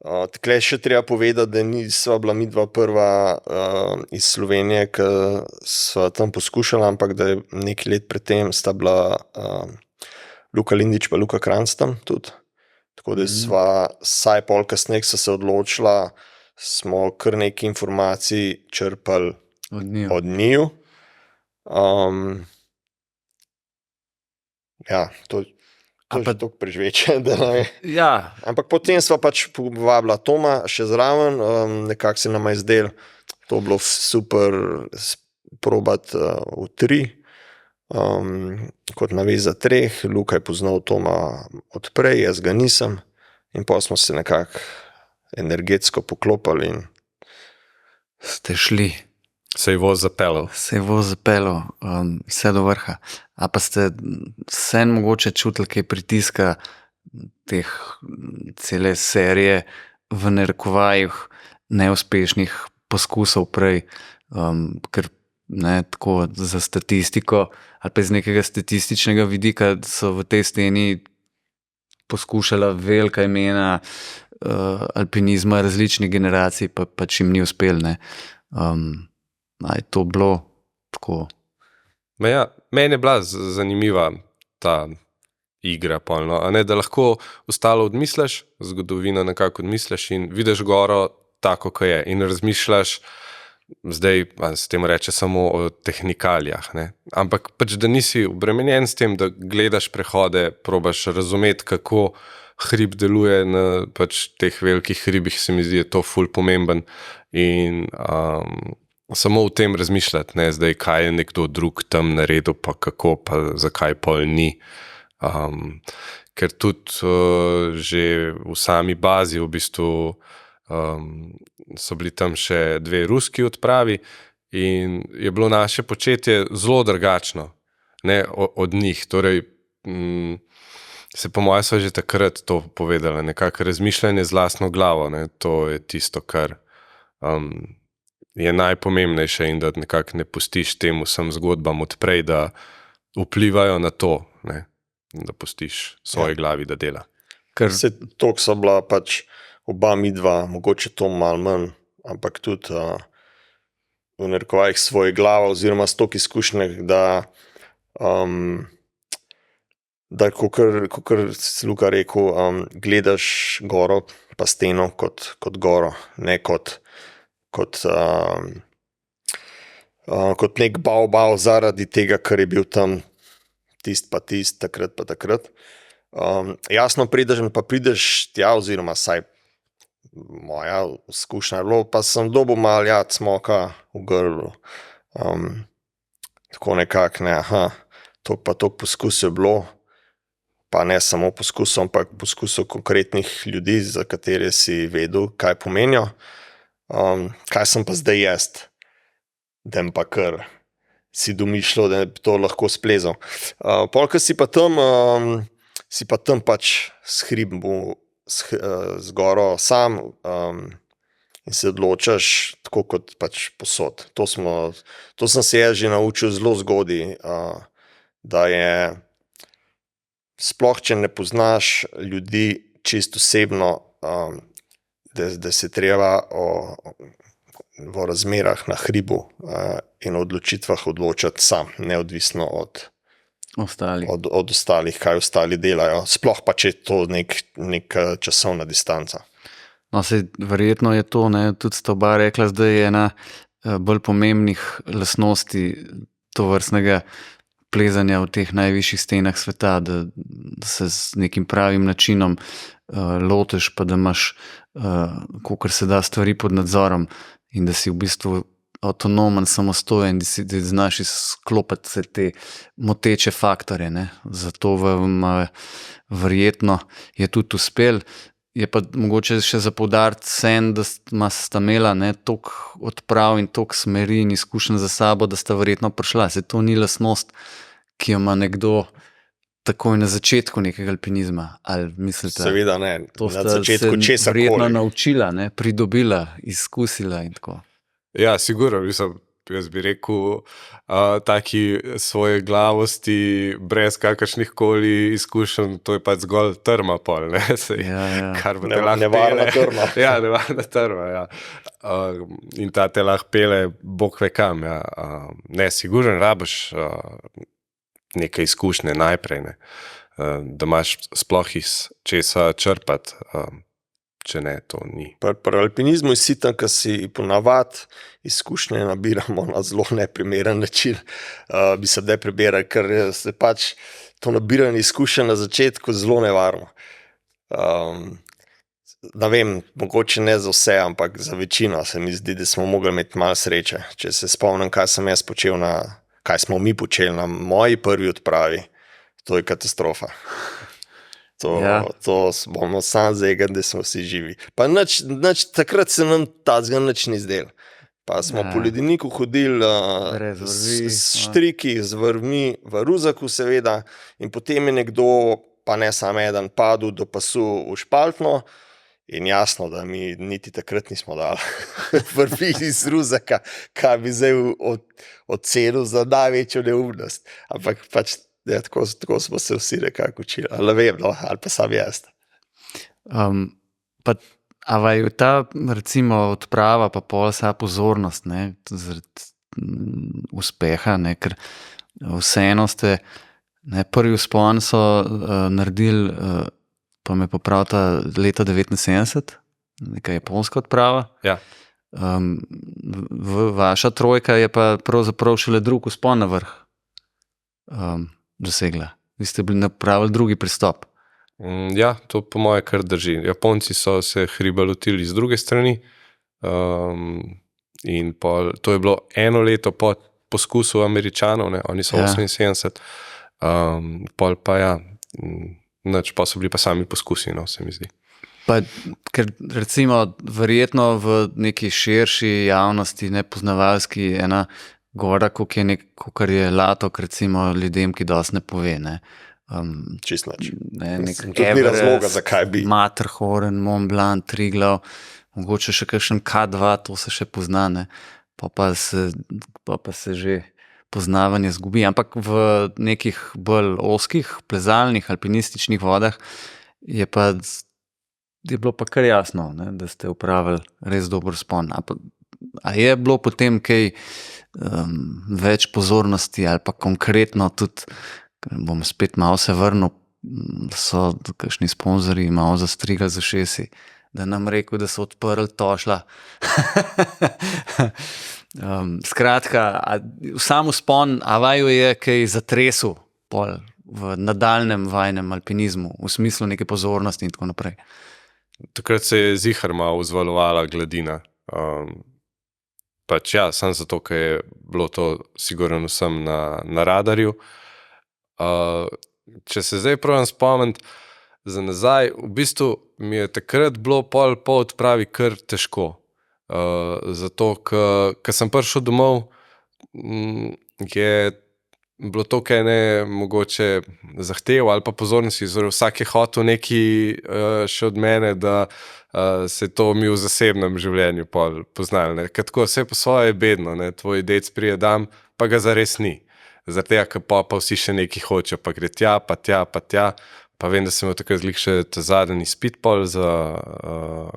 Takle še treba povedati, da nisva bila midva prva iz Slovenije, ki sva tam poskušala, ampak da je nekaj let predtem sta bila Luka Lindič pa Luka Kranjc tam tudi. Tako da sva saj pol kasneje so se odločila, smo kar nekaj informacij črpali od njiju. Ja, to je pa toliko prežveče, da ne. Ja. Ampak potem sva pač povabila Toma še zraven, nekako se nama je zdelo, to bilo super probati v 3, kot naveza 3, Luka je poznal Toma od prej, jaz ga nisem in pa smo se nekako energetsko poklopali in ste šli. Se je voz zapeljal. Vse do vrha. A pa ste vseeno mogoče čutili kaj pritiska teh cele serije v narekovajih neuspešnih poskusov prej, ker ne, tako za statistiko ali pa iz nekega statističnega vidika so v tej steni poskušala velika imena alpinizma različnih generacij, pa pač jim ni uspel. Ne. Je to bilo tako. Ja, meni je bila zanimiva ta igra, polno, a ne, da lahko ostalo odmisliš, zgodovino nekako odmisliš in vidiš goro tako, kot je, in razmišljaš, zdaj se temu reče samo o tehnikalijah, ne? Ampak pač, da nisi obremenjen s tem, da gledaš prehode, probaš razumeti, kako hrib deluje na pač teh velikih hribih, se mi zdi, je to ful pomemben in samo v tem razmišljati, ne, zdaj, kaj je nekdo drug tam naredil, pa kako, pa zakaj pol ni. Ker tudi že v sami bazi v bistvu so bili tam še 2 ruski odpravi in je bilo naše početje zelo drugačno, ne, od njih. Torej, se po mojem so že takrat to povedala, nekako razmišljanje z lastno glavo, ne, to je tisto, kar je najpomembnejše in da nekako ne pustiš tem vsem zgodbam odprej, da vplivajo na to, ne, da pustiš svoji glavi, da dela. Se toliko so bila pač oba midva, mogoče to malo manj, ampak tudi v narekovajih svoje glava oziroma s toliko izkušnjah, da kakor si Luka rekel, gledaš goro pa steno kot goro, ne kot nek bav zaradi tega, ker je bil tam tist, takrat pa takrat. Jasno prideš tja, oziroma saj moja izkušnja je bilo, pa sem dobil malo cmoka v grlu. Tako nekako, ne, toliko pa toliko poskusov je bilo, pa ne samo poskusov, ampak poskusov konkretnih ljudi, za katere si vedel, kaj pomenijo. Kaj sem pa zdaj jaz, da pa kar si domišljal, da bi to lahko splezal. Polka si pa tam pač s hribom, z goro sam in se odločaš tako kot pač posod. To sem se jaz že naučil zelo zgodaj, da je sploh, če ne poznaš ljudi čisto osebno, da se treba v razmerah na hribu in odločitvah odločati sam, neodvisno od ostalih, kaj ostali delajo. Sploh pa, če je to neka časovna distanca. No, verjetno je to, ne, tudi sta oba rekla, da je ena bolj pomembnih lastnosti tovrstnega plezanja v teh najvišjih stenah sveta, da se z nekim pravim načinom lotiš, pa da imaš kolikor se da stvari pod nadzorom in da si v bistvu avtonomen, samostojen, da znaš izklopiti vse te moteče faktore. Ne. Zato verjetno je tudi uspel. Je pa mogoče še za poudariti sen, da sta imela toliko odprav in toliko smeri in izkušenj za sabo, da sta verjetno prišla. Se to ni lastnost, ki jo ima nekdo takoj na začetku nekega alpinizma. Ali mislite? Seveda ne. To na začetku se česarkoli. verjetno naučila, ne, pridobila, izkusila in tako. Ja, sigurno, jaz bi rekel, taki svoje glavosti, brez kakršnih koli izkušenj, to je pač zgolj trma pol, ne, kar bo te lahko nevarna pele. trma. Ja, nevarna trma, ja. In ta te lahko pele, bog ve kam, ja. Ne, sigurno rabiš neke izkušnje najprej, ne, da imaš sploh iz česa črpati, če ne, to ni. Pri alpinizmu je sitan, ker si ponavadi izkušnje nabiramo na zelo neprimeren način. Bi se da prebirali, ker se pač to nabiranje izkušenj na začetku zelo nevarno. Ne vem, mogoče ne za vse, ampak za večino se mi zdi, da smo mogli imeti malo sreče. Če se spomnim, kaj smo mi počeli na moji prvi odpravi, to je katastrofa. To bomo sam zegali, da smo vsi živi. Pa takrat se nam tazga nič ni zdel. Pa smo po ledeniku hodili s štriki, z vrvmi v ruzaku seveda in potem je nekdo, pa ne samo eden, padel do pasu v špaltno In jasno, da mi niti takrat nismo dali vrvi iz Ruzaka, kaj bi zdaj ocenil za največjo neumnost. Ampak pač ja, tako smo se vsi nekako učili. Ali ne vem, no, ali pa sam jaz. A vaju ta, recimo, odprava pa pol vsa pozornost, ne, zaradi uspeha, ne, ker vseeno ste, ne, prvi vzpon so naredili, pa me popravita leta 1979, neka japonska odprava. Ja. Vaša trojka je pa pravzaprav šele drug vzpon na vrh dosegla. Vi ste bili napravili drugi pristop. Ja, to po moje kar drži. Japonci so se hriba lotili z druge strani in to je bilo 1 leto po poskusu Američanov, ne, oni so 78, pol pa ja, pa so bili pa sami poskusi, no, se mi zdi. Pa, ker recimo verjetno v neki širši javnosti, nepoznavalski, ena gora, kakor je Latok, recimo ljudem, ki dosti ne pove, ne. Čist nič. Tudi ni razloga, zakaj bi. Matterhorn, Mont Blanc, Triglav, mogoče še kakšen K2, to se še pozna, ne. Pa se že poznavanje zgubi, ampak v nekih bolj ozkih, plezalnih, alpinističnih vodah je bilo pa kar jasno, ne, da ste upravili res dober vzpon. A je bilo potem kaj več pozornosti ali pa konkretno tudi, bom spet malo se vrnil, so kakšni sponzorji malo zastrigali za šesi, da nam rekel, da so odprli Tošla. Skratka, sam vzpon, a vaju je kaj zatresel pol v nadaljnem vajnem alpinizmu, v smislu neke pozornosti in tako naprej? Takrat se je zihar malo vzvalovala gladina. Pač ja, samo zato, ker je bilo to sigurno vsem na radarju. Če se zdaj pravim spomniti za nazaj, v bistvu mi je takrat bilo po odpravi kar težko. Zato, ker sem prišel domov, je bilo to, kaj ne mogoče zahtev ali pa pozornosti, vsak je hotel nekaj še od mene, da se to mi v zasebnem življenju poznali. Ne. Ker tako vse po svoje je bedno, ne. Tvoj dec prije dam, pa ga zares ni. Zaradi tega, ker pa vsi še nekaj hočejo, pa gre tja, pa tja, pa tja. Pa vem, da sem imel takrat še zadnji izpit za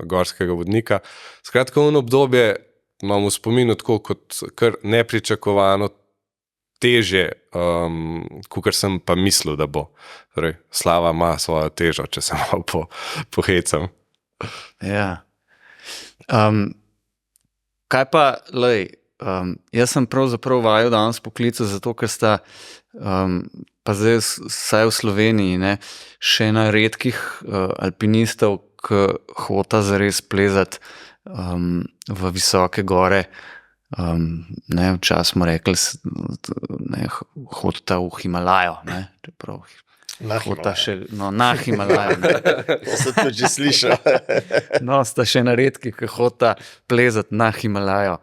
gorskega vodnika. Skratka, v obdobje imam v spominu tako kot kar nepričakovano težje, kakor sem pa mislil, da bo. Torej, slava ima svojo težo, če se malo pohecam. Ja. Kaj pa, jaz sem pravzaprav vaju danes poklical zato, ker sta pa zdaj vsaj v Sloveniji, ne, še ena redkih alpinistov, ki hota zares plezati v visoke gore. Včasih smo rekli, hodita v Himalajo, ne, čeprav hota še, na Himalajo. To sem tudi že slišal. Sta še ena redkih, ki hota plezati na Himalajo.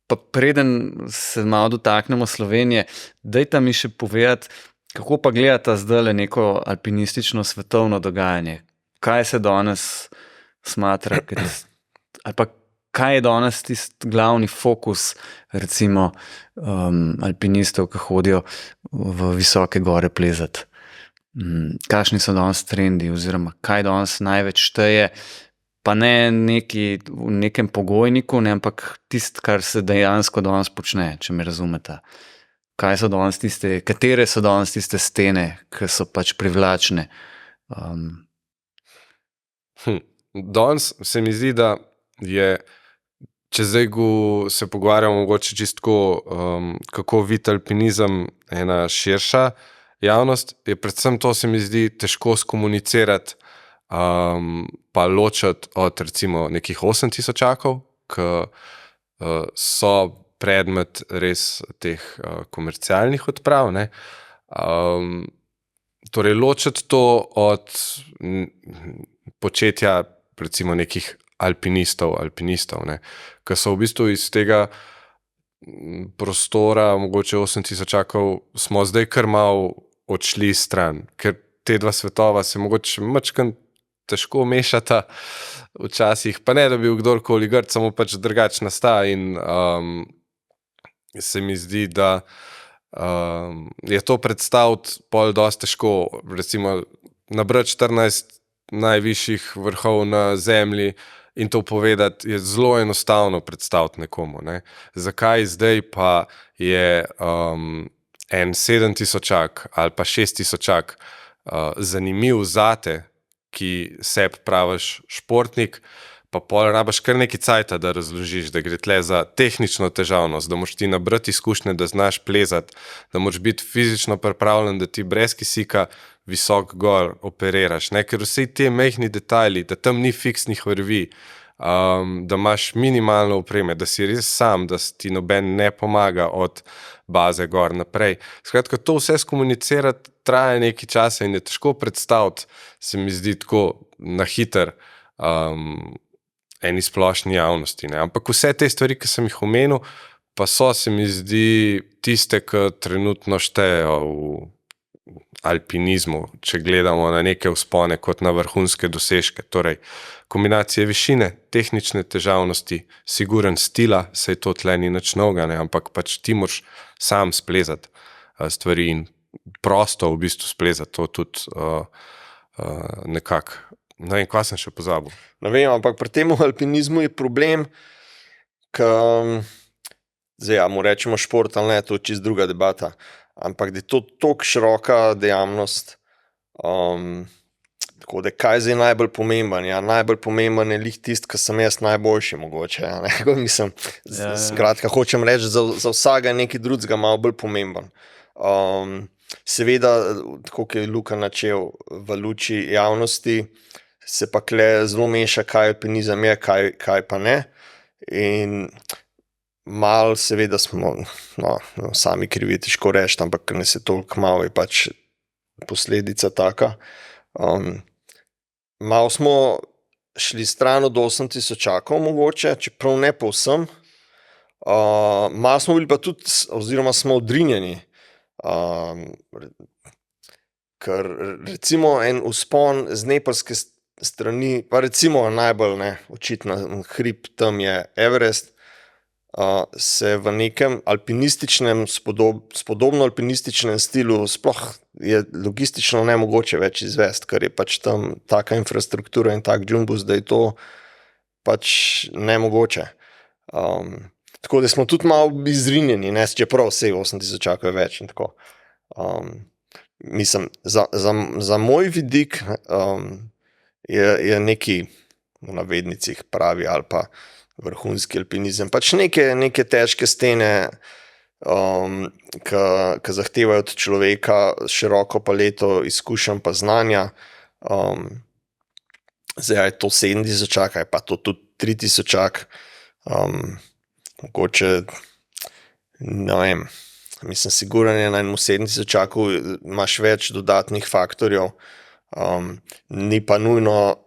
Pa preden se malo dotaknemo Slovenije, dajte mi še povedati, kako pa gledate zdaj neko alpinistično svetovno dogajanje? Kaj se danes smatra, ali pa kaj je danes tisti glavni fokus, recimo, alpinistov, ki hodijo v visoke gore plezati? Kakšni so danes trendi, oziroma kaj danes največ šteje? Pa ne v nekem pogojniku, ne, ampak tisto, kar se dejansko danes počne, če me razumete. Katere so danes tiste stene, ki so pač privlačne? Danes se mi zdi, da je, če zdaj se pogovarjamo mogoče čisto kako vidi alpinizem ena širša javnost, je predvsem to, se mi zdi, težko skomunicirati pa ločati od recimo nekih 8000-akov, ki so predmet res teh komercialnih odprav, ne. Torej ločati to od početja recimo nekih alpinistov, ne, ki so v bistvu iz tega prostora, mogoče 8000-akov, smo zdaj kar malo odšli stran, ker te dva svetova se mogoče mačkam težko mešata včasih, pa ne, da bi bil kdorkoli grd, samo pač drugače nastaja in se mi zdi, da je to predstaviti pol dosti težko, recimo nabrati 14 najvišjih vrhov na zemlji in to povedati je zelo enostavno predstaviti nekomu. Ne. Zakaj zdaj pa je en 7000-ak ali pa 6000-ak zanimiv zate, ki sebi praviš športnik, pa pol rabaš kar nekaj cajta, da razložiš, da gre tle za tehnično težavnost, da moraš ti nabrati izkušnje, da znaš plezati, da moraš biti fizično pripravljen, da ti brez kisika visok gor operiraš, ne? Ker vsi te majhni detajli, da tam ni fiksnih vrvi, da imaš minimalno opreme, da si res sam, da ti noben ne pomaga od baze gor naprej. Skratka, to vse skomunicirati traja nekaj časa in je težko predstaviti, se mi zdi tako na hiter eni splošni javnosti. Ne? Ampak vse te stvari, ki sem jih omenil, pa so, se mi zdi, tiste, ki trenutno štejejo v alpinizmu, če gledamo na neke vzpone kot na vrhunske dosežke. Torej, kombinacije višine, tehnične težavnosti, siguren stila, saj to tle ni nič novega, ne? Ampak pač ti moraš sam splezati stvari in prosto v bistvu splezati. To tudi nekako. Ne vem, kaj sem še pozabil. Ne vem, ampak pri tem alpinizmu je problem, zdaj, ja, mu rečemo šport ali ne, to je čist druga debata, ampak da je to toliko široka dejavnost, tako da kaj zdaj najbolj pomemben? Ja, najbolj pomemben je lih tisti, ki sem jaz najboljši mogoče. Ja, ne? Mislim, skratka, hočem reči, za vsega je nekaj drugega malo bolj pomemben. Seveda, tako kot je Luka načel v luči javnosti, se pa kle zelo meša, kaj alpinizem je, kaj pa ne. In malo seveda smo sami krivi, težko reči, ampak ker nas je toliko malo, je pač posledica taka. Malo smo šli stran od 8000-akov mogoče, čeprav ne povsem. Malo smo bili pa tudi, oziroma smo odrinjeni. Ker recimo en vzpon z nepalske strani, pa recimo najbolj očitna hrib tam je Everest, se v nekem alpinističnem, spodobno alpinističnem stilu sploh je logistično nemogoče več izvesti, ker je pač tam taka infrastruktura in tak džumbus, da je to pač nemogoče. Tako da smo tudi malo izrinjeni, ne, čeprav vse 8000-akov je več in tako. Mislim, za moj vidik je neki v navednicih pravi ali pa vrhunski alpinizem. Pač neke težke stene, ki zahtevajo od človeka široko paleto izkušenj pa znanja. Zdaj je to 7000-ak, je pa to tudi 3000-ak. Mogoče, ne vem, mislim, siguran je na enem 7000-aku imaš več dodatnih faktorjev, ni pa nujno,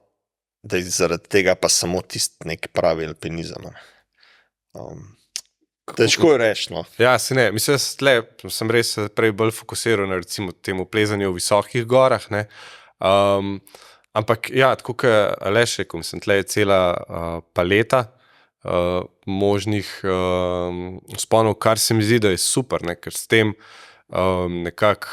da je zaradi tega pa samo tisti nek pravi alpinizem. Težko je reči, no. Ja, se ne, mislim, sem res prej bolj fokusiral na recimo temu plezanju v visokih gorah, ne. Ampak ja, tako kot Aleš rekel, mislim, tle je cela paleta možnih vzponov, kar se mi zdi, da je super, ne, ker s tem nekako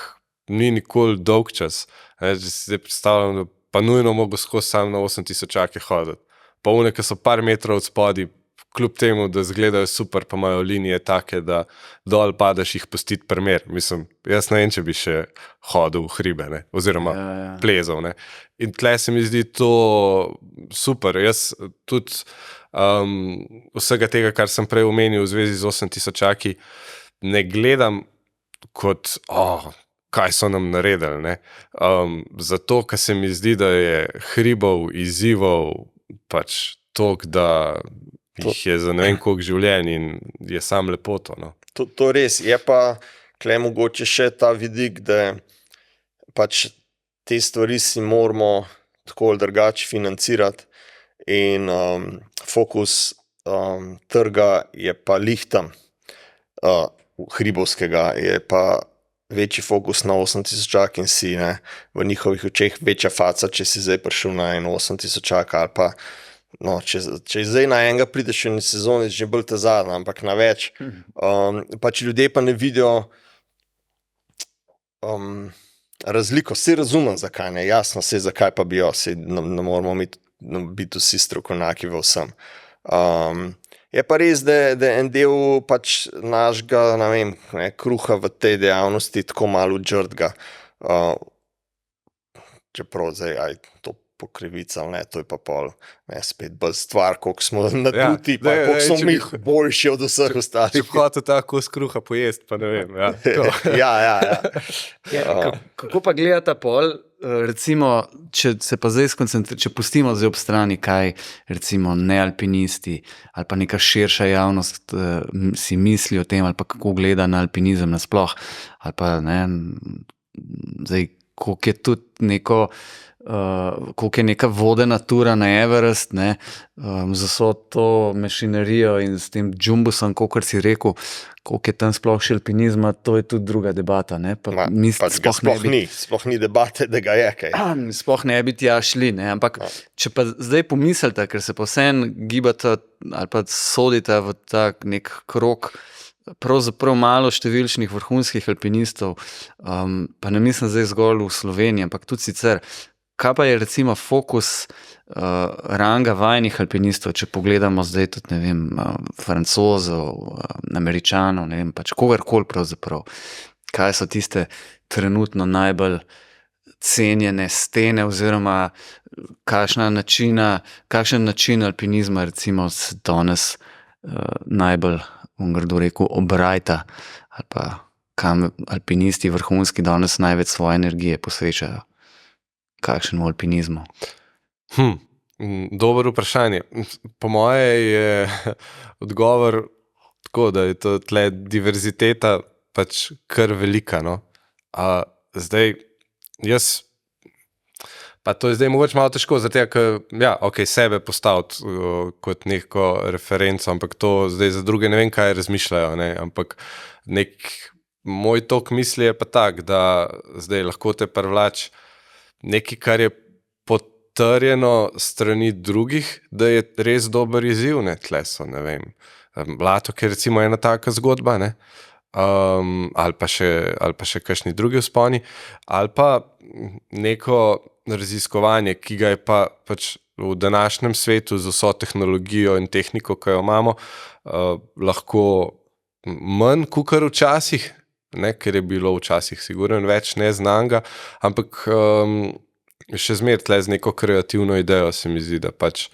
ni nikoli dolg čas. Ne, če si zdaj predstavljam, da pa nujno mogo skozi sam na 8000-ake hoditi. Pa one, ki so par metrov od spodaj, kljub temu, da izgledajo super, pa imajo linije take, da dol padaš jih pustiti primer. Mislim, jaz ne vem, če bi še hodil v hribe, ne, oziroma plezal, ne. In tle se mi zdi to super. Jaz tudi vsega tega, kar sem prej omenil v zvezi z 8000-aki, ne gledam kot, kaj so nam naredili, ne. Zato, ker se mi zdi, da je hribov, izzivov pač toliko, da jih je za ne vem koliko življenj in je sam lepoto, no. To res, je pa kle mogoče še ta vidik, da pač te stvari si moramo tako ali drugače financirati in fokus trga je pa lih tam, hribovskega, je pa večji fokus na 8000 in si v njihovih očeh večja faca, če si zdaj prišel na 8000 ali pa no, če zdaj na enega prideš v sezoni, že bolj te zadnja, ampak na več. Pač ljudje pa ne vidijo razliko. Vsi razumem, zakaj ne. Jasno, zakaj pa bi jo. Ne moramo biti vsi strokovnjaki v vsem. Je pa res, da en del pač našega, ne vem, kruha v tej dejavnosti tako malo džrdga. Čeprav zdaj, to po krivici ali ne, to je pa pol, spet bolj stvar, koliko smo naduti, pa koliko smo mi boljši od vseh ostalih. Če bi hotel tako skruha pojesti, pa ne vem. Ja. Kako pa gledata pol, recimo, če se pa zdaj če pustimo zdaj ob strani, kaj recimo nealpinisti ali pa neka širša javnost si misli o tem, ali pa kako gleda na alpinizem nasploh, ali pa ne, zdaj, koliko je tudi koliko je neka vodena tura na Everest, za vso to mašinerijo in s tem džumbusom, kakor si rekel, koliko je tam sploh še alpinizma, to je tudi druga debata. Sploh ni debate, da ga je kaj. Sploh ne bi tja šli, ampak če pa zdaj pomislite, ker se pa vsem gibata ali pa sodita v tak nek krog pravzaprav malo številčnih vrhunskih alpinistov, pa ne mislim zdaj zgolj v Sloveniji, ampak tudi sicer. Kaj pa je recimo fokus ranga vajnih alpinistov, če pogledamo zdaj tudi, ne vem, Francozov, Američanov, ne vem, pač kogarkoli pravzaprav. Kaj so tiste trenutno najbolj cenjene stene oziroma kakšen način alpinizma recimo se danes najbolj, grdo rekel, obrajta ali pa kam alpinisti vrhunski danes največ svoje energije posvečajo. Kakšen v alpinizmu? Dobro vprašanje. Po moje je odgovor tako, da je to tle diverziteta pač kar velika. No? Zdaj, jaz, pa to je zdaj mogoče malo težko, zato ker sebe postaviti kot neko referenco, ampak to zdaj za druge ne vem, kaj razmišljajo, ne? Ampak moj tok misli je pa tak, da zdaj lahko te privlači nekaj, kar je potrjeno strani drugih, da je res dober izziv, tle so, ne vem, Blato, ki je recimo ena taka zgodba, ne, ali pa še kakšni drugi vzponi, ali pa neko raziskovanje, ki ga je pač v današnjem svetu z vso tehnologijo in tehniko, ki jo imamo, lahko manj kakor včasih, ker je bilo včasih sigurno več neznanga, ampak še zmer tle z neko kreativno idejo se mi zdi, da pač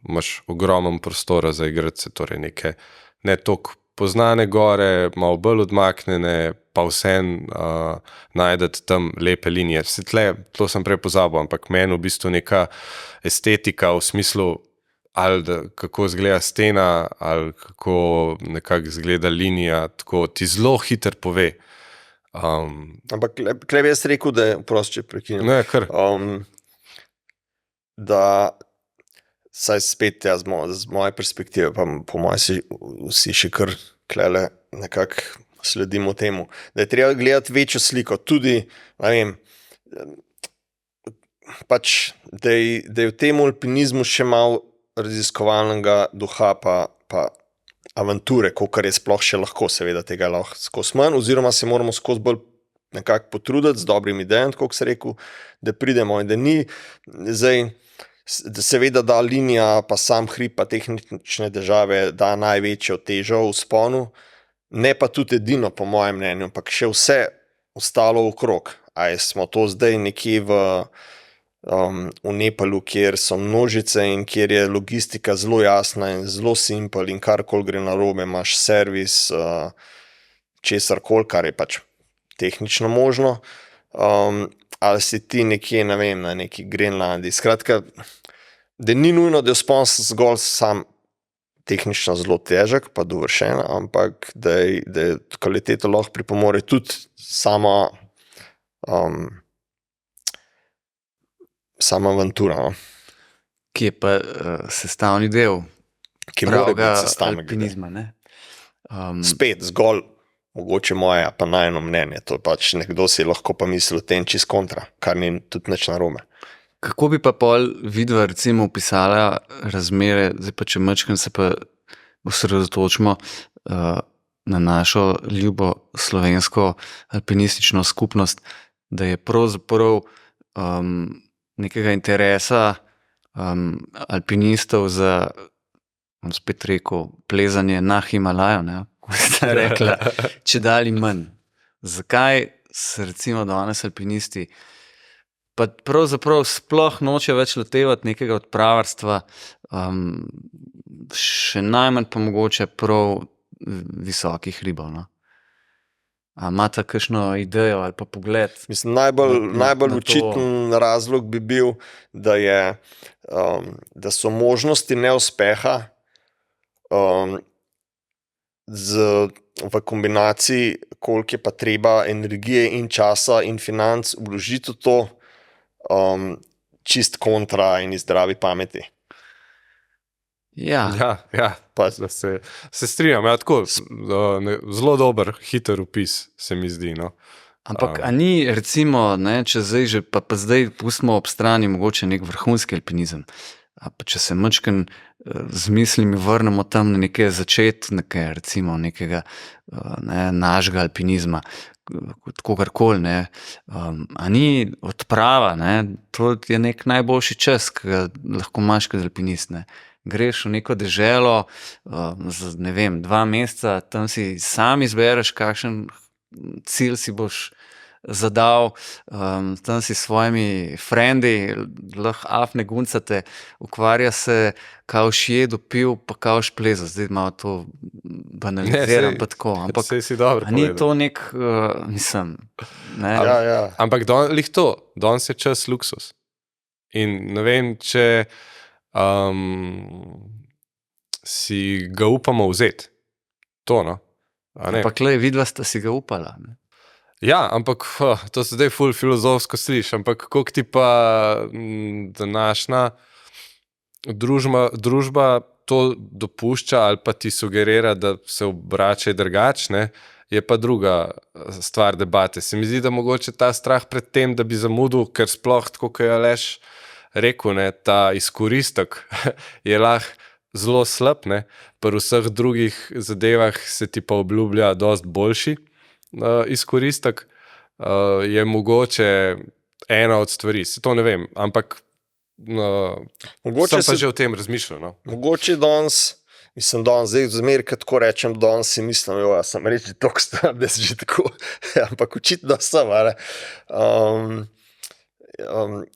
imaš ogromen prostora za igrati se, torej neke ne toliko poznane gore, malo bolj odmaknjene, pa vseeno najdete tam lepe linije. Vse tle, to sem prej pozabil, ampak meni v bistvu neka estetika v smislu ali kako izgleda stena, ali kako nekako izgleda linija, tako ti zelo hitro pove. Ampak klej bi jaz rekel, da je, prosti, če prekinem, Ne, kar. Da saj spet z moje perspektive, pa po moje vsi še kar klele nekako sledimo temu, da je treba gledati večjo sliko, tudi, ne vem, pač, da je v tem alpinizmu še malo raziskovalnega duha pa avanture, kolikor je sploh še lahko, seveda tega lahko skozi manj, oziroma se moramo skozi bolj nekako potruditi z dobrim idejam, tako se rekel, da pridemo in da ni zdaj, seveda da linija pa sam hrib pa tehnične težave da največjo težo v vzponu, ne pa tudi edino po mojem mnenju, ampak še vse ostalo okrog. Smo to zdaj nekje v Nepalu, kjer so množice in kjer je logistika zelo jasna in zelo simpel in karkoli gre narobe, imaš servis, česarkoli, kar je pač tehnično možno, ali si ti nekje, ne vem, na neki Grenlandiji. Skratka, da ni nujno, da je vzpon zgolj sam tehnično zelo težek, pa dovršen, ampak da je kvaliteto lahko pripomore tudi sama avantura. No? Ki je pa sestavni del Ki mora pravega biti sestavni alpinizma. Ne? Spet, zgolj mogoče moje, pa najno mnenje. To pač nekdo si lahko pa misli o tem čist kontra, kar ni tudi nič narobe. Kako bi pa pol vidva recimo opisala razmere, zdaj pa če mačkam se pa osredotočimo na našo ljubo slovensko alpinistično skupnost, da je pravzaprav nekega interesa alpinistov za, bom spet rekel, plezanje na Himalaju, ne, kot ste rekla, če dali manj. Zakaj se recimo danes alpinisti pa pravzaprav sploh noče več lotevati nekega odpravarstva, še najmanj pa mogoče prav visokih hribov, no? A imate kakšno idejo ali pa pogled? Mislim, najbolj očiten razlog bi bil, da so možnosti neuspeha v kombinaciji, koliko je pa treba energije in časa in financ vložiti v to, čist kontra in zdravi pameti. Ja. Se strinjam, tako, zelo dober, hiter opis se mi zdi. No. Ampak a ni recimo, ne, če zdaj že, pa zdaj pustimo ob strani mogoče nek vrhunski alpinizem, pa če se mačken z mislimi vrnemo tam na neke začetnike, recimo nekega našega alpinizma, kogarkoli, ne, a ni odprava, ne, to je nek najboljši čas, ki ga lahko imaš kot alpinist, ne. Greš v neko deželo, za, ne vem, 2 meseca, tam si sam izbereš, kakšen cilj si boš zadal, tam si s svojimi frendi, lahko afne guncate, ukvarja se, kao šjedu pil, pa kao šplezo, zdaj malo to banaliziram, pa tako, ampak a ni to nek, mislim, ne. Ja. Ampak lih to, danes je čas luksus. In ne vem, če si ga upamo vzeti. To, no. Ampak le, vidva sta si ga upala, ne. Ja, ampak to se zdaj ful filozofsko sliši, ampak koliko ti pa današnja družba to dopušča ali pa ti sugerira, da se obračaj drugačne, je pa druga stvar debate. Se mi zdi, da mogoče ta strah pred tem, da bi zamudil, ker sploh, tako kot je Aleš rekel, ne, ta izkoristek je lahko zelo slab, ne, pri vseh drugih zadevah se ti pa obljublja dosti boljši izkoristek, je mogoče ena od stvari, se to ne vem, ampak sem pa že o tem razmišljal. No. Mogoče danes, mislim, zdaj zmer, kad tako rečem, danes si mislim, sem reči toliko star, da si že tako, ampak očitno sem, ali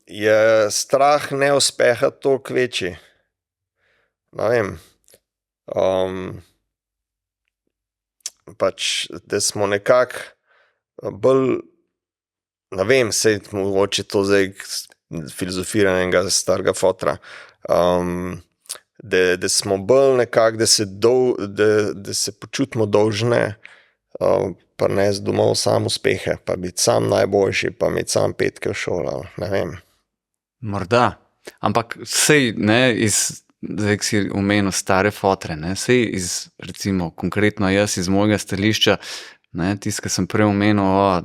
je strah neuspeha toliko večji. Ne vem. Pač, da smo nekako bolj, ne vem, sej mogoče to zdaj filozofiranega starega fotra, da smo bolj nekako, da se počutimo dolžne prinesti domov sam uspehe, pa biti sam najboljši, pa imeti sam 5 v šoli, ne vem. Morda, ampak sej, ne, zdaj si omenil stare fotre, ne, sej recimo, konkretno jaz iz mojega stališča, ne, tisto, ki sem prej omenil,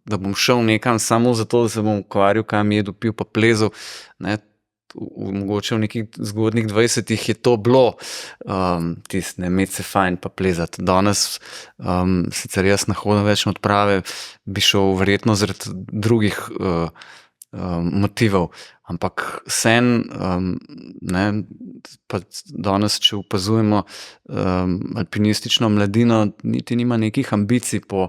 da bom šel nekam samo zato, da se bom ukvarjal, kam jedu, pil pa plezal, ne, mogoče v nekih zgodnjih 20-ih je to bilo, tisto, ne, imeti se fajn pa plezati. Danes, sicer jaz ne hodim več na odprave, bi šel verjetno zaradi drugih motivov, ampak sen, ne, pa danes, če opazujemo alpinistično mladino, niti nima nekih ambicij po,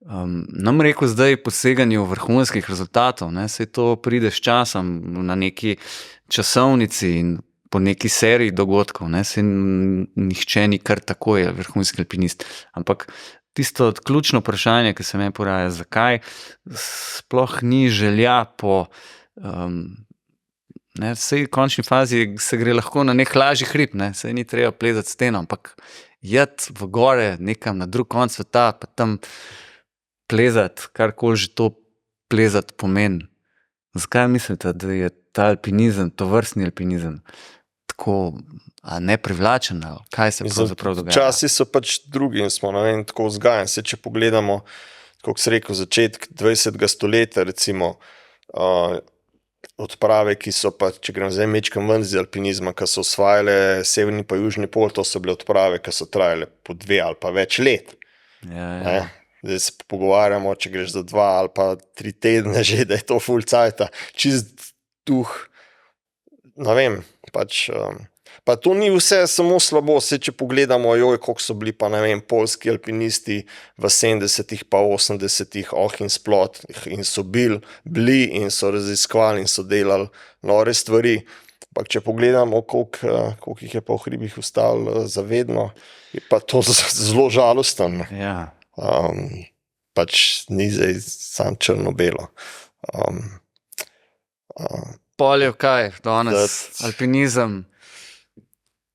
nam rekel zdaj, poseganju vrhunskih rezultatov, ne, saj to pride s časom na neki časovnici in po neki seriji dogodkov, ne, saj nihče ni kar tako je vrhunski alpinist, ampak tisto ključno vprašanje, ki se me poraja, zakaj sploh ni želja po, ne, saj v končni fazi se gre lahko na nek lažji hrib, ne, saj ni treba plezati steno, ampak jeti v gore, nekam na drug konec sveta, pa tam plezati, karkoli že to plezati pomeni. Zakaj mislite, da je ta alpinizem, tovrstni alpinizem, tako neprivlačen, ali kaj se pravzaprav dogaja? Časi so pač drugi in smo, ne vem, tako vzgajani. Se, če pogledamo, kako se rekel, začetek 20. stoletja, recimo, odprave, ki so pa, če grem zdaj mečkam ven iz alpinizma, ki so osvajale severni pa južni pol, to so bile odprave, ki so trajale po 2 ali pa več let. Ja. Zdaj se pogovarjamo, če greš za 2 ali pa 3 tedne že, da je to full cajta. Čist duh, ne vem, pač, pa to ni vse samo slabo, se če pogledamo, koliko so bili pa, ne vem, poljski alpinisti v 70-ih pa 80-ih, in splot, in so bili in so raziskovali in so delali nore stvari. Ampak če pogledamo, koliko jih je pa v hribih ostalo zavedno, je pa to zelo žalosten. Ja. Pač ni zdaj sam črno-belo. Polje, kaj, danes alpinizem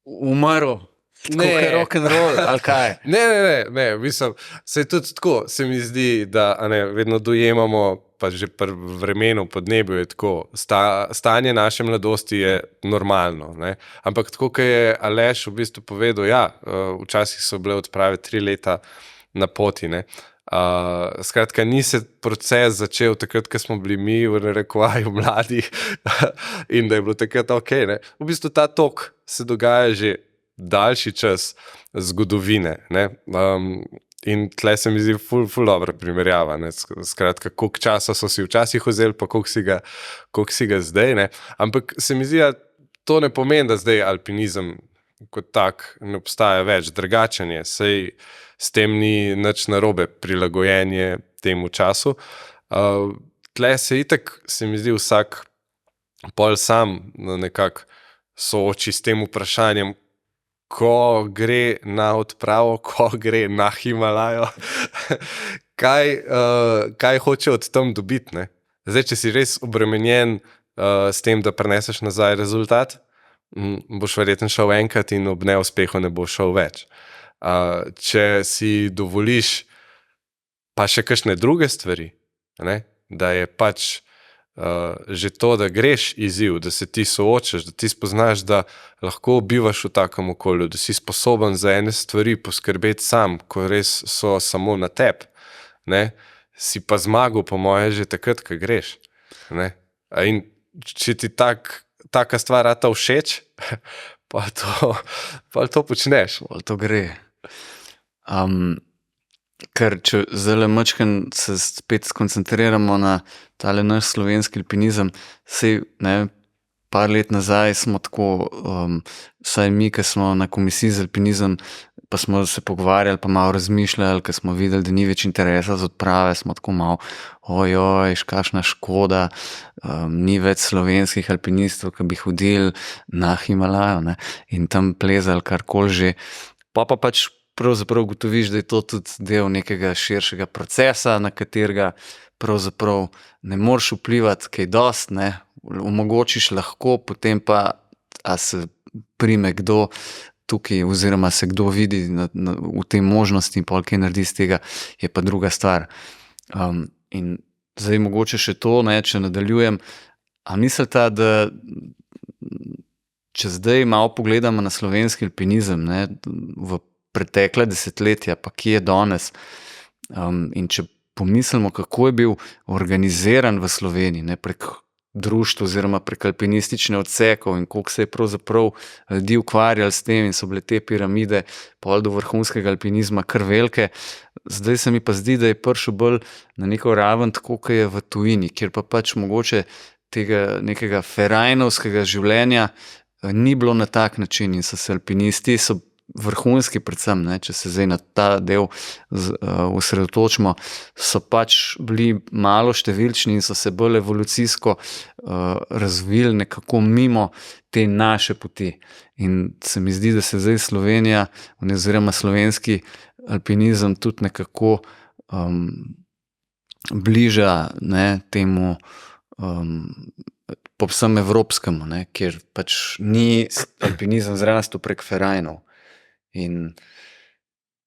umrl, tako je rock'n'roll, ali kaj? Ne, mislim, se je tudi tako, se mi zdi, da vedno dojemamo, pa že pri vremenu, podnebju je tako, stanje naše mladosti je normalno, ne? Ampak tako, kot je Aleš v bistvu povedal, ja, včasih so bile odprave 3 leta na poti, ne. Skratka, ni se proces začel takrat, ko smo bili mi v narekovaju mladi in da je bilo takrat ok, ne. V bistvu ta tok se dogaja že daljši čas zgodovine, ne. In tle se mi zdi ful dobra primerjava, ne. Skratka, koliko časa so si včasih vzeli, pa koliko si ga zdaj, ne. Ampak se mi zdi, da to ne pomeni, da zdaj alpinizem kot tak ne obstaja več, drugačen je, sej s tem ni nič narobe, prilagojenje temu času. Tle se itak, se mi zdi, vsak pol sam nekako sooči s tem vprašanjem, ko gre na odpravo, ko gre na Himalajo, kaj hoče od tam dobiti, ne? Zdaj, če si res obremenjen s tem, da preneseš nazaj rezultat, boš verjetno šel enkrat in ob neuspehu ne boš šel več. Če si dovoliš pa še kakšne druge stvari, ne? Da je pač že to, da greš izziv, da se ti soočaš, da ti spoznaš, da lahko bivaš v takem okolju, da si sposoben za ene stvari poskrbeti sam, ko res so samo na tebi, ne? Si pa zmagal, po moje, že takrat, ko greš, ne? In če ti taka stvar rata všeč, pa to počneš. Pa to gre. Ker če zdaj mačken se spet skoncentriramo na tale naš slovenski alpinizem, sej, ne, par let nazaj smo tako, saj mi, ki smo na komisiji za alpinizem, pa smo se pogovarjali, pa malo razmišljali, ker smo videli, da ni več interesa za odprave, smo tako malo, kakšna škoda, ni več slovenskih alpinistov, ki bi hodili na Himalajo, ne, in tam plezali karkoli že, pa pač pravzaprav ugotoviš, da je to tudi del nekega širšega procesa, na katerega pravzaprav ne moreš vplivati kaj dosti, ne, omogočiš lahko, potem pa, a se prime kdo tukaj, oziroma se kdo vidi v tej možnosti in pol kaj naredi iz tega, je pa druga stvar. In zdaj mogoče še to, ne, če nadaljujem, a mislite, da če zdaj malo pogledamo na slovenski alpinizem, ne, v pretekle desetletja, pa kje je danes, in če pomislimo, kako je bil organiziran v Sloveniji, ne, prek društv oziroma prek alpinistične odsekov in koliko se je pravzaprav ljudi ukvarjali s tem in so bile te piramide pol do vrhunskega alpinizma kar velike, zdaj se mi pa zdi, da je prišel bolj na neko raven tako, kot je v tujini, kjer pa pač mogoče tega nekega ferajnovskega življenja ni bilo na tak način in so se alpinisti, so vrhunski predvsem, ne, če se zdaj na ta del osredotočimo, so pač bili malo številčni in so se bolj evolucijsko razvili nekako mimo te naše poti. In se mi zdi, da se zdaj Slovenija, oziroma slovenski alpinizem tudi nekako bliža, ne, temu povsem evropskemu, ne, kjer pač ni alpinizem zrastel prek ferajnov. In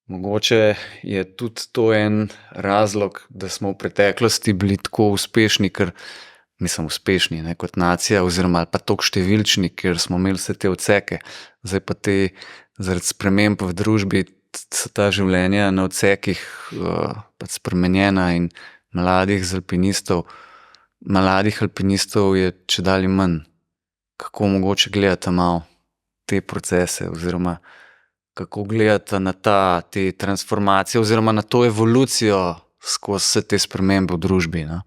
mogoče je tudi to en razlog, da smo v preteklosti bili tako uspešni, ker mislim, uspešni, ne, kot nacija, oziroma ali pa toliko številčni, ker smo imeli vse te odseke. Zdaj pa zaradi sprememb v družbi so ta življenja na odsekih pač spremenjena in mladih alpinistov je čedalje manj. Kako mogoče gledate malo te procese, oziroma kako gledate na te transformacije, oziroma na to evolucijo skozi vse te spremembe v družbi? No?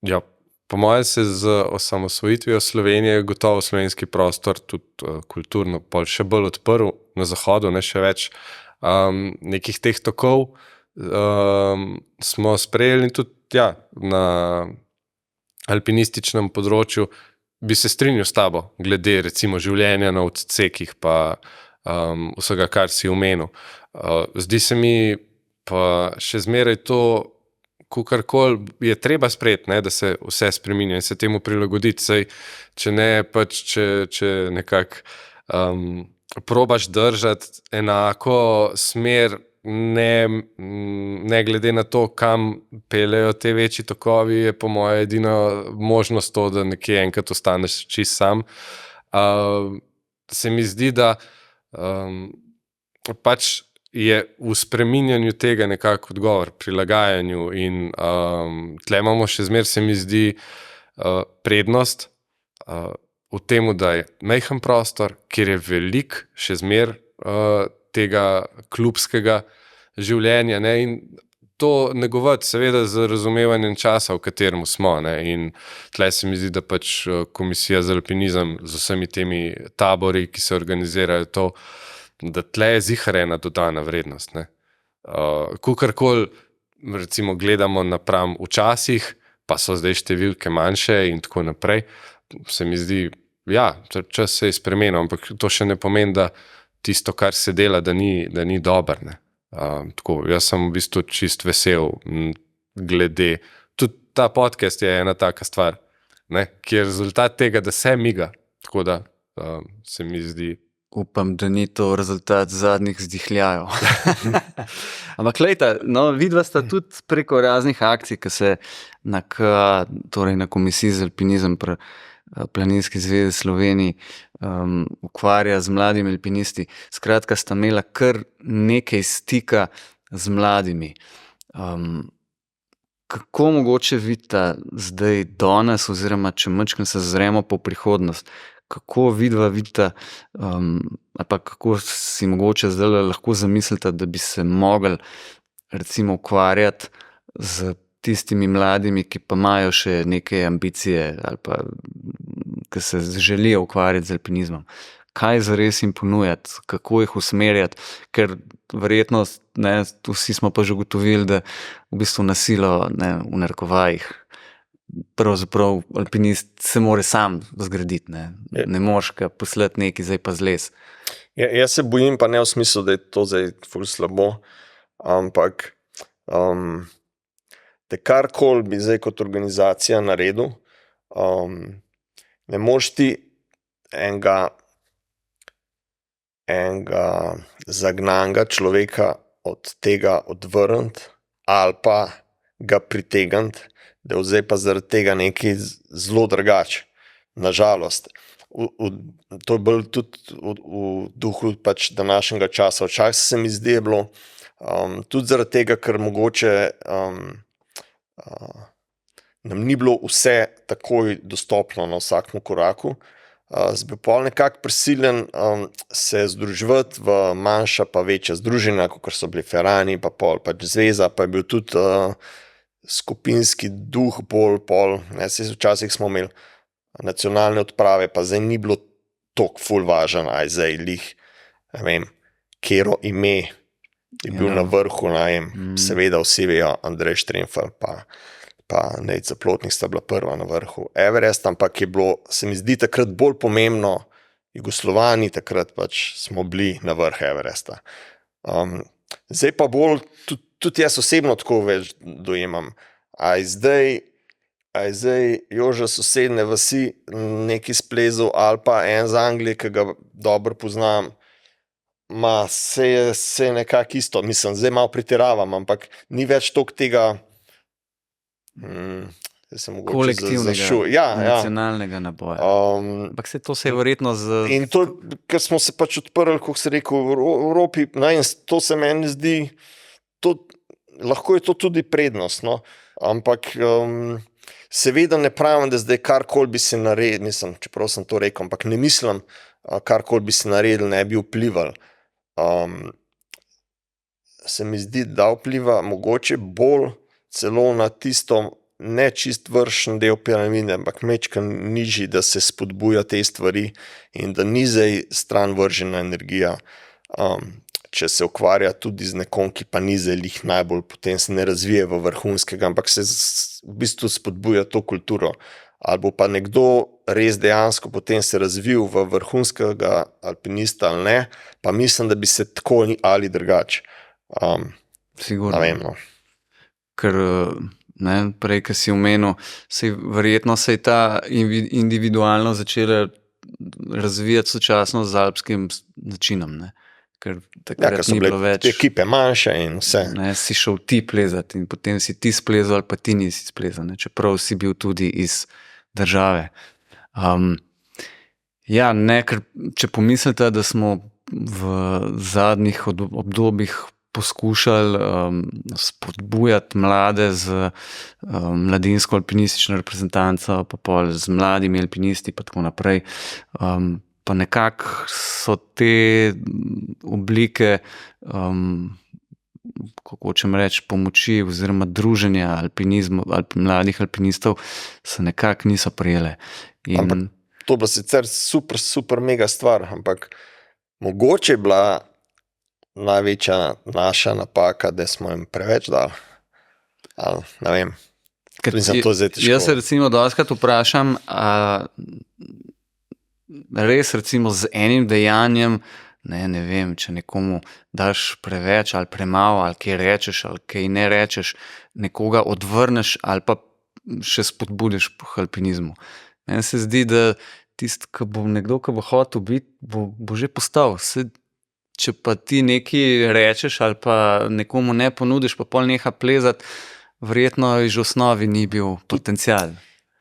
Ja, po mojem se z osamosvojitvijo Slovenije gotovo slovenski prostor tudi kulturno pol še bolj odprl na zahodu, ne še več nekih teh tokov smo sprejeli tudi na alpinističnem področju. Bi se strinjal s tabo, glede recimo življenja na odsekih pa vsega, kar si omenil. Zdi se mi pa še zmeraj to, kakorkoli je treba sprejeti, ne, da se vse spreminja in se temu prilagoditi. Saj, če ne, pač, če nekako probaš držati enako smer, ne glede na to, kam peljejo te večji tokovi, je po moje edina možnost to, da nekje enkrat ostaneš čist sam. Se mi zdi, da pač je v spreminjanju tega nekako odgovor, prilagajanju in tle imamo še zmer, se mi zdi, prednost v temu, da je majhen prostor, kjer je veliko še zmer tega klubskega življenja, ne, in to negovati seveda z razumevanjem časa, v katerem smo, ne, in tle se mi zdi, da pač Komisija za alpinizem z vsemi temi tabori, ki se organizirajo to, da tle je ziher ena dodana vrednost, ne. Kakorkoli recimo gledamo napram včasih, pa so zdaj številke manjše in tako naprej, se mi zdi, čas se je spremenil, ampak to še ne pomeni, da tisto, kar se dela, da ni dober, ne. Tako, jaz sem v bistvu čist vesel glede, tudi ta podcast je ena taka stvar, ne, ki je rezultat tega, da se miga, tako da se mi zdi. Upam, da ni to rezultat zadnjih vzdihljajev. Ampak glejte, no, vidva sta tudi preko raznih akcij, ki se torej na Komisiji za alpinizem pri Planinski zvezi Sloveniji ukvarja z mladimi alpinisti. Skratka, sta imela kar nekaj stika z mladimi. Kako mogoče vidita zdaj danes, oziroma če majčkeno se zazremo po prihodnost, kako vidita, ali pa kako si mogoče zdaj lahko zamislite, da bi se mogli recimo ukvarjati z tistimi mladimi, ki pa imajo še neke ambicije ali pa ki se želijo ukvarjati z alpinizmom. Kaj zares jim ponujati, kako jih usmerjati, ker verjetno, ne, vsi smo pa že ugotovili, da v bistvu na silo, ne, v narekovajih, pravzaprav alpinist se mora sam zgraditi, ne moreš ga poslati neki zdaj pa zles. Jaz se bojim, pa ne v smislu, da je to zdaj ful slabo, ampak da karkoli bi zdaj kot organizacija naredil, ne moreš ti enega zagnanega človeka od tega odvrniti ali pa ga pritegniti, da je zdaj pa zaradi tega nekaj zelo drugače. Nažalost. To je bolj tudi v duhu pač današnjega časa. Včasih se mi zdi, je bilo tudi zaradi tega, ker mogoče nam ni bilo vse takoj dostopno na vsakem koraku, bi pol nekako prisiljen se združevati v manjša pa večja združenja, kot so bili Ferrani, pa pol pač zveza, pa je bil tudi skupinski duh pol, ne, včasih smo imeli nacionalne odprave, pa zdaj ni bilo toliko ful važen, zdaj lih, ne vem, kero ime je bil na vrhu, seveda vsi vejo, Andrej Štremfelj pa Nejca Plotnik sta bila prva na vrhu Everest, ampak je bilo, se mi zdi takrat bolj pomembno, Jugoslovani takrat pač smo bili na vrh Everesta. Zdaj pa bolj, tudi jaz osebno tako več dojemam, a je zdaj Joža sosedne vasi neki splezal ali pa en z Anglije, ki ga dobro poznam, se je nekako isto, mislim, zdaj malo pretiravam, ampak ni več toliko tega Zdaj sem mogoče kolektivnega, zašel. Ja. nacionalnega naboja. Ampak to se je verjetno In to, ker smo se pač odprli, kot se rekel, v Evropi, in to se meni zdi, lahko je to tudi prednost, no? Ampak seveda ne pravim, da zdaj karkoli bi se naredil, čeprav sem to rekel, ampak ne mislim, karkoli bi se naredil, ne bi vplival. Se mi zdi, da vpliva mogoče bolj celo na tisto ne čist vršen del piramide, ampak mečkan nižji, da se spodbuja te stvari in da ni zdaj stran vržena energija. Če se ukvarja tudi z nekom, ki pa ni zdaj lih najbolj, potem se ne razvije v vrhunskega, ampak se v bistvu spodbuja to kulturo. Ali bo pa nekdo res dejansko potem se razvil v vrhunskega alpinista ali ne, pa mislim, da bi se tako ali drugače. Sigurno. Ne vem, no. Ker prej, ki si omenil, verjetno se je ta individualno začela razvijati sočasno z alpskim načinom, ne? Ker takrat so ni bilo več. Ekipe manjše in vse. Si šel ti plezati in potem si ti splezal ali pa ti nisi splezal, ne? Čeprav si bil tudi iz države. Ker če pomislite, da smo v zadnjih obdobjih poskušali spodbujati mlade z mladinsko alpinistično reprezentanco, pa pol z mladimi alpinisti pa tako naprej. Pa nekako so te oblike, kako hočem reči, pomoči oziroma druženja mladih alpinistov se nekako niso prijele. Ampak to bila sicer super mega stvar, ampak mogoče je bila največja naša napaka, da smo jim preveč dali. Ali, ne vem. Jaz se recimo dostakrat vprašam, res recimo z enim dejanjem, ne vem, če nekomu daš preveč ali premalo, ali kaj rečeš, ali kaj ne rečeš, nekoga odvrneš ali pa še spodbudiš po alpinizmu. Meni se zdi, da nekdo, ki bo hotel biti, bo že postal. Če pa ti nekaj rečeš ali pa nekomu ne ponudiš, pa pol neha plezati, verjetno že v osnovi ni bil potencial.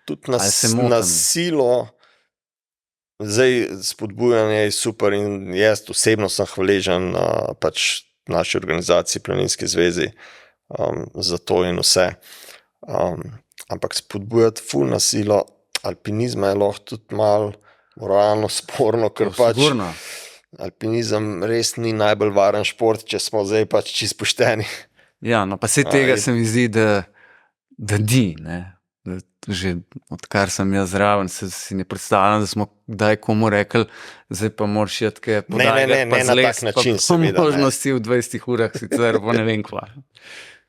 Tudi na silo, zdaj spodbujanje je super in jaz osebno sem hvaležen pač naši organizaciji Planinski zvezi za to in vse. Ampak spodbujati ful na silo alpinizma je lahko tudi malo moralno sporno, ker pač alpinizem res ni najbolj varen šport, če smo zdaj pač čisto pošteni. Ja, no pa tega se mi zdi, da ni, ne. Že odkar sem jaz zraven, si ne predstavljam, da smo kdaj komu rekli, zdaj pa moraš jatke podajati, pa zles, pa možnosti v 20 urah, sicer pa ne vem kva.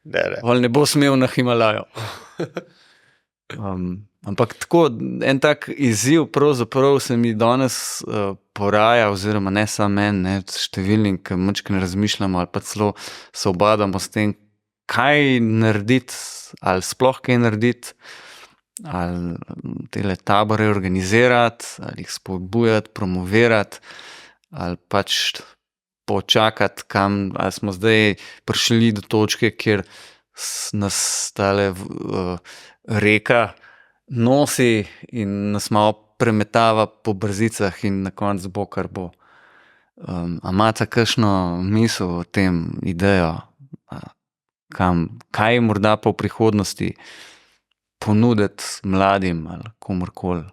Ne bo smel na Himalajo. Ampak tako, en tak izziv pravzaprav se mi danes poraja, oziroma ne samo meni, številnim, ki majčkeno razmišljamo ali pa celo se ubadamo s tem, kaj narediti, ali sploh kaj narediti, ali tele tabore organizirati, ali jih spodbujati, promovirati, ali pač počakati, ali smo zdaj prišli do točke, kjer nas tale reka nosi in nas malo premetava po brzicah in na koncu bo, kar bo. A imate kakšno misel o tem, idejo, kaj morda pa v prihodnosti ponuditi mladim ali komurkoli?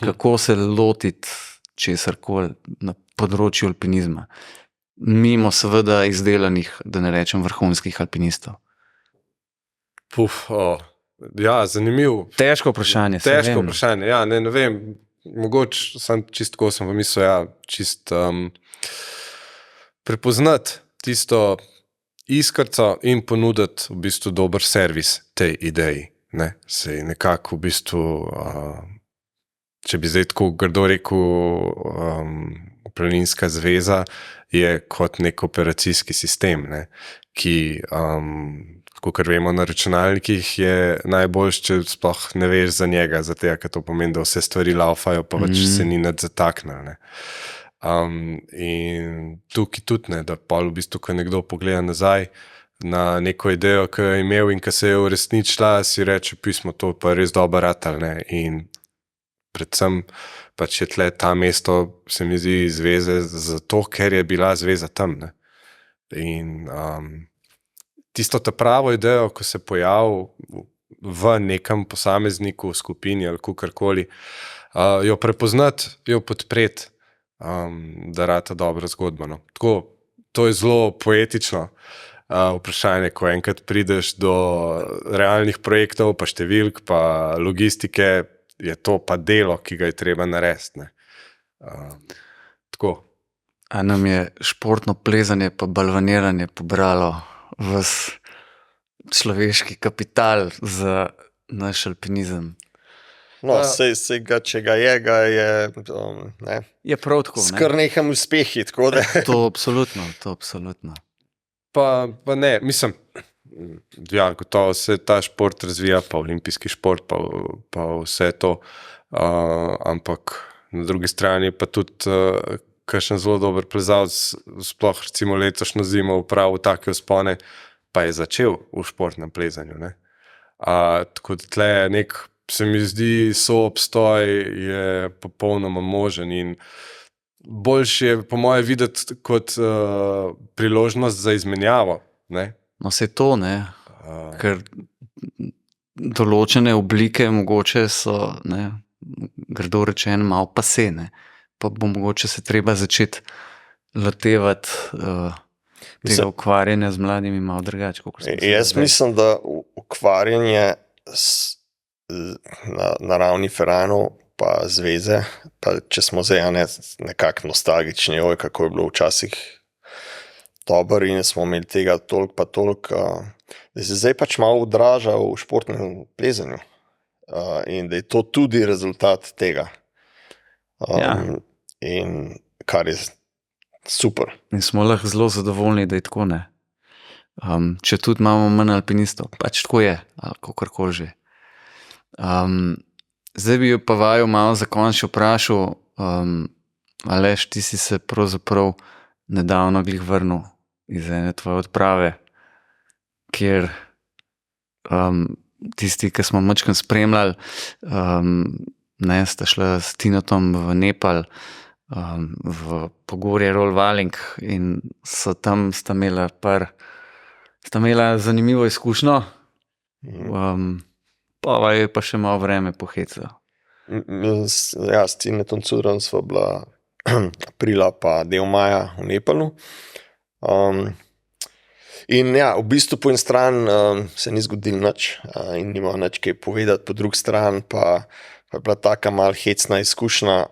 Kako se lotiti česarkoli na področju alpinizma? Mimo seveda izdelanih, da ne rečem, vrhunskih alpinistov. Zanimivo. Težko vprašanje. Težko vprašanje, ne vem. Mogoče sem čisto tako sem pomislil, prepoznati tisto iskrco in ponuditi v bistvu dober servis tej ideji. Sej nekako v bistvu, če bi zdaj tako grdo rekel, Planinska zveza je kot nek operacijski sistem, ki, kakor vemo na računalnikih, je najboljš, če sploh ne veš za njega, zato ker to pomeni, da vse stvari laufajo, pa več se ni nič zataknilo. In tukaj tudi, da pol v bistvu, ko nekdo pogleda nazaj, na neko idejo, ki jo je imel in ki se je uresničila, si reče, pismo, to pa je res dobro ratal, ne, in predvsem pač je tle ta mesto, se mi zdi, zveze zato, ker je bila zveza tam, ne. In tisto ta pravo idejo, ko se pojavi v nekem posamezniku, skupini ali kakorkoli, jo prepoznati, jo podpreti, da rata dobra zgodba. No. Tako, to je zelo poetično vprašanje, ko enkrat prideš do realnih projektov, pa številk, pa logistike, je to pa delo, ki ga je treba narediti. Ne. Tako. A nam je športno plezanje pa balvaniranje pobralo ves človeški kapital za naš alpinizem? No, sej ga, če ga je, ne. Je prav tako, S kar nekam uspehi, tako da. To absolutno. Pa ne, mislim, ja, gotovo se ta šport razvija, pa olimpijski šport, pa vse to, ampak na drugi strani pa tudi kakšen zelo dober plezalec, sploh recimo letošnjo zimo opravil take vzpone, pa je začel v športnem plezanju, ne. Tako da tle nek, se mi zdi, soobstoj je popolnoma možen in boljše je po moje videti kot priložnost za izmenjavo, ne. No, se to, ne, ker določene oblike mogoče so, ne, grdo rečeno, malo pase, ne, pa bo mogoče se treba začeti lotevati tega ukvarjanja z mladimi malo drugače. Jaz mislim, da ukvarjanje na ravni Ferranov pa zveze, pa če smo zdaj nekako nostalgični, kako je bilo včasih dobro in smo imeli tega toliko, da se zdaj pač malo odraža v športnem plezanju in da je to tudi rezultat tega. In kar je super. In smo lahko zelo zadovoljni, da je tako, ne. Če tudi imamo manj alpinistov, pač tako je, ali kakorkoli že. Zdaj bi jo pa vaju malo za konec še vprašal, Aleš, ti si se pravzaprav nedavno glih vrnil iz ene tvoje odprave, kjer tisti, ki smo majčkeno spremljali, ne, sta šla s Tinotom v Nepal, v pogorje Rolvaling in sta imela zanimivo izkušnjo, pa je pa še malo vreme pohecalo. Ja, s Tinotom Curom sva bila aprila pa del maja v Nepalu. In ja, v bistvu po en stran se ni zgodilo nič in nima nič kaj povedati, po drugi stran pa je bila taka malo hecna izkušnja,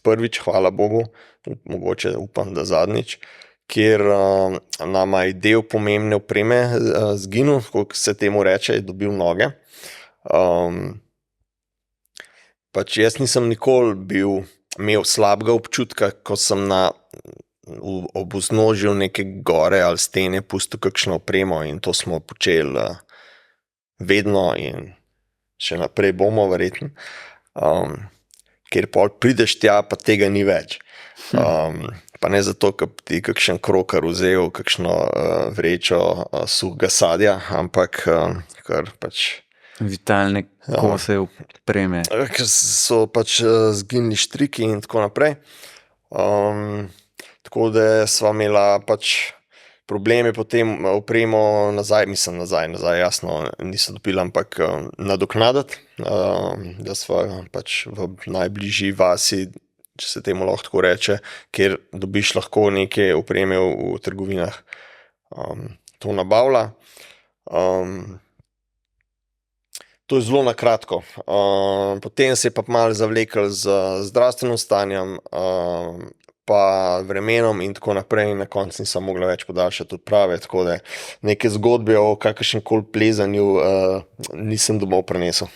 prvič, hvala Bogu, mogoče upam, da zadnjič, kjer nama je del pomembne opreme zginil, kako se temu reče, je dobil noge. Pač jaz nisem nikoli imel slabega občutka, ko sem ob vznožju neke gore ali stene pustil kakšno opremo in to smo počeli vedno in še naprej bomo verjetno. Ker pol prideš tja, pa tega ni več. Pa ne zato, ker ti kakšen krokar vzel, kakšno vrečo suhega sadja, ampak kar pač vitalne kose opreme. Ker so pač zginili štriki in tako naprej. Tako da sva imela pač probleme potem opremo nazaj, jasno, niso dobila, ampak nadoknaditi, da sva pač v najbližji vasi, če se temu lahko tako reče, kjer dobiš lahko neke opreme v trgovinah, to nabavila. To je zelo na kratko. Potem se je pa malo zavlekel z zdravstvenim stanjem, pa vremenom in tako naprej in na koncu nisem mogla več podaljšati odprave, tako da neke zgodbe o kakršnemkoli plezanju nisem domov prinesel.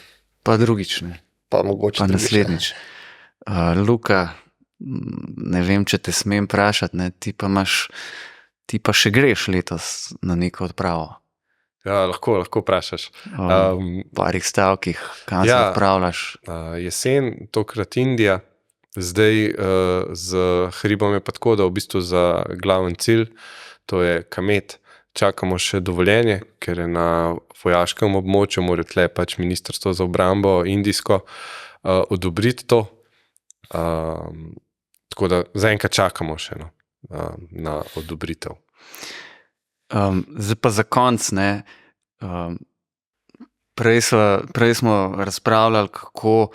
Pa drugič, ne. Pa mogoče pa naslednjič. Luka, ne vem, če te smem vprašati, ne, ti pa še greš letos na neko odpravo. Ja, lahko vprašaš. Parih stavkih, kam se odpravljaš? Jesen, tokrat Indija, zdaj z hribom je pa tako, da v bistvu za glaven cilj, to je Kamet, čakamo še dovoljenje, ker je na vojaškem območju, mora tle pač Ministrstvo za obrambo indijsko odobriti to. Tako da zaenkrat čakamo še na odobritev. Zdaj pa za konc, ne. Prej smo razpravljali, kako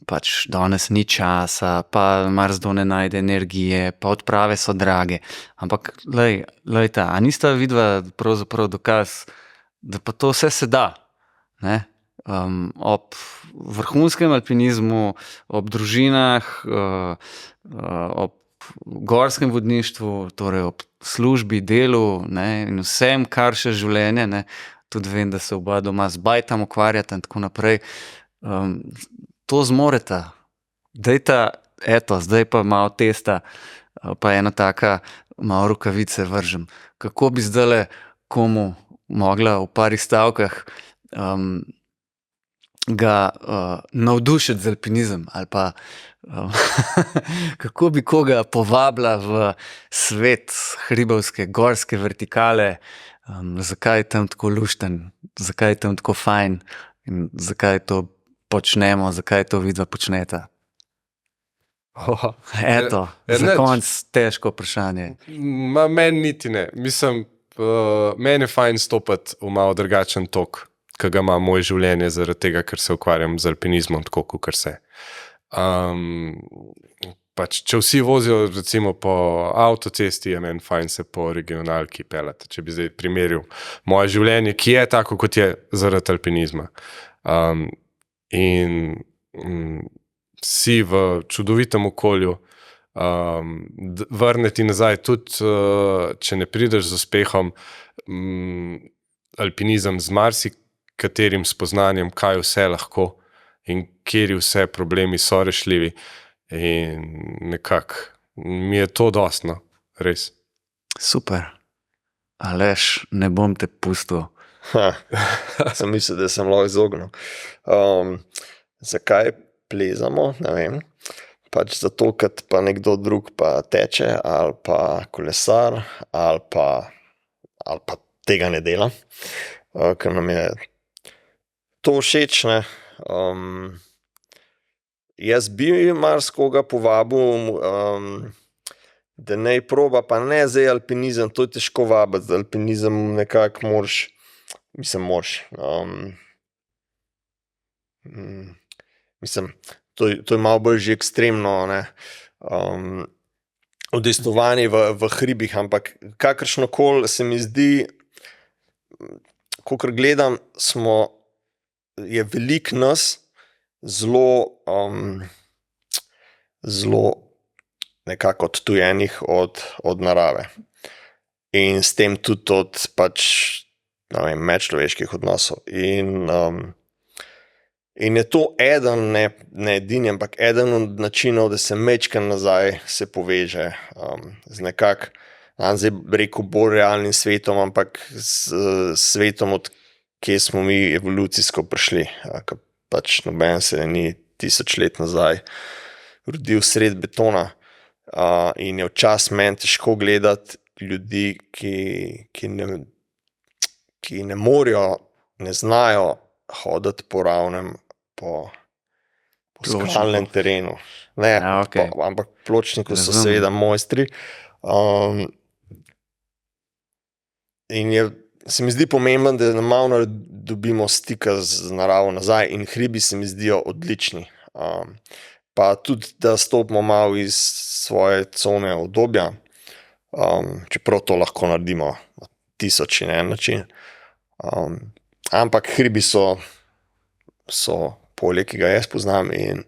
pač danes ni časa, pa marsikdo ne najde energije, pa odprave so drage. Ampak, lejta, a nista vidva pravzaprav dokaz, da pa to vse se da, ne? Ob vrhunskem alpinizmu, ob družinah, ob gorskem vodništvu, torej ob službi, delu, ne, in vsem, kar še življenje, ne, tudi vem, da se oba doma z bajtam ukvarjata in tako naprej, to zmoreta. Dejta, eto, zdaj pa malo testa, pa ena taka malo rokavice vržem. Kako bi zdajle komu mogla v parih stavkah ga navdušiti za alpinizem ali pa kako bi koga povabila v svet hribovske, gorske vertikale, zakaj je tam tako lušten, zakaj je tam tako fajn in zakaj to počnemo, zakaj to vidva počneta. Eto, za konc težko vprašanje. Meni niti ne. Mislim, meni je fajn stopati v malo drugačen tok, ki ga ima moje življenje, zaradi tega, ker se ukvarjam z alpinizmom tako, kot se. Pač, če vsi vozijo recimo po avtocesti, je meni fajn se po regionalki peljati. Če bi zdaj primerjal moje življenje, ki je tako, kot je zaradi alpinizma. In si v čudovitem okolju, vrneti nazaj, tudi če ne prideš z uspehom, alpinizem z marsikaterim spoznanjem, kaj vse lahko in kjeri vse problemi so rešljivi. In nekako mi je to dostno, res. Super. Aleš, ne bom te pustil. Sem mislil, da sem lahko izognil. Zakaj plezamo? Ne vem. Pač zato, ker pa nekdo drug pa teče, ali pa kolesar, ali pa tega ne dela, ker nam je to všeč, ne. Jaz bi marsikoga povabil, da naj proba, pa ne zdaj alpinizem, to je težko vabiti, alpinizem nekako moraš, to je malo bolj že ekstremno, ne, udejstvovanje v hribih, ampak kakršnokoli se mi zdi, kakor gledam, je veliko nas zelo nekako odtujenih od narave. In s tem tudi od pač, ne vem, medčloveških odnosov. In je to eden, ne edini, ampak eden od načinov, da se majčkeno nazaj se poveže z nekako, zdaj rekel, bolj realnim svetom, ampak s svetom, od kje smo mi evolucijsko prišli. Ker pač noben se ni 1000 let nazaj rodil sred betona. In je včasih meni težko gledati ljudi, ki ne morejo, ne znajo hoditi po ravnem, po skalnem terenu. Ne, Ja, okej. ampak pločniku so Razumem. seveda mojstri. In se mi zdi pomembno, da malo dobimo stika z naravo nazaj, in hribi se mi zdijo odlični. Pa tudi, da stopimo malo iz svoje cone udobja, čeprav to lahko naredimo na 1000 in en način. Ampak hribi so polje, ki ga jaz poznam, in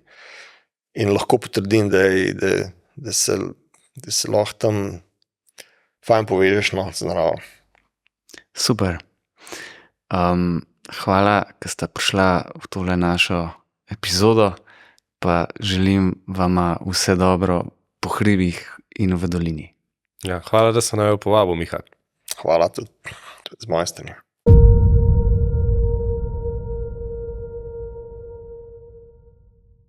lahko potrdim, da se lahko tam fajn povežeš, no, z naravo. Super. Hvala, ker sta prišla v tole našo epizodo, pa želim vama vse dobro po hribih in v dolini. Ja, hvala, da sem naju povabil, Miha. Hvala tudi z moje strani.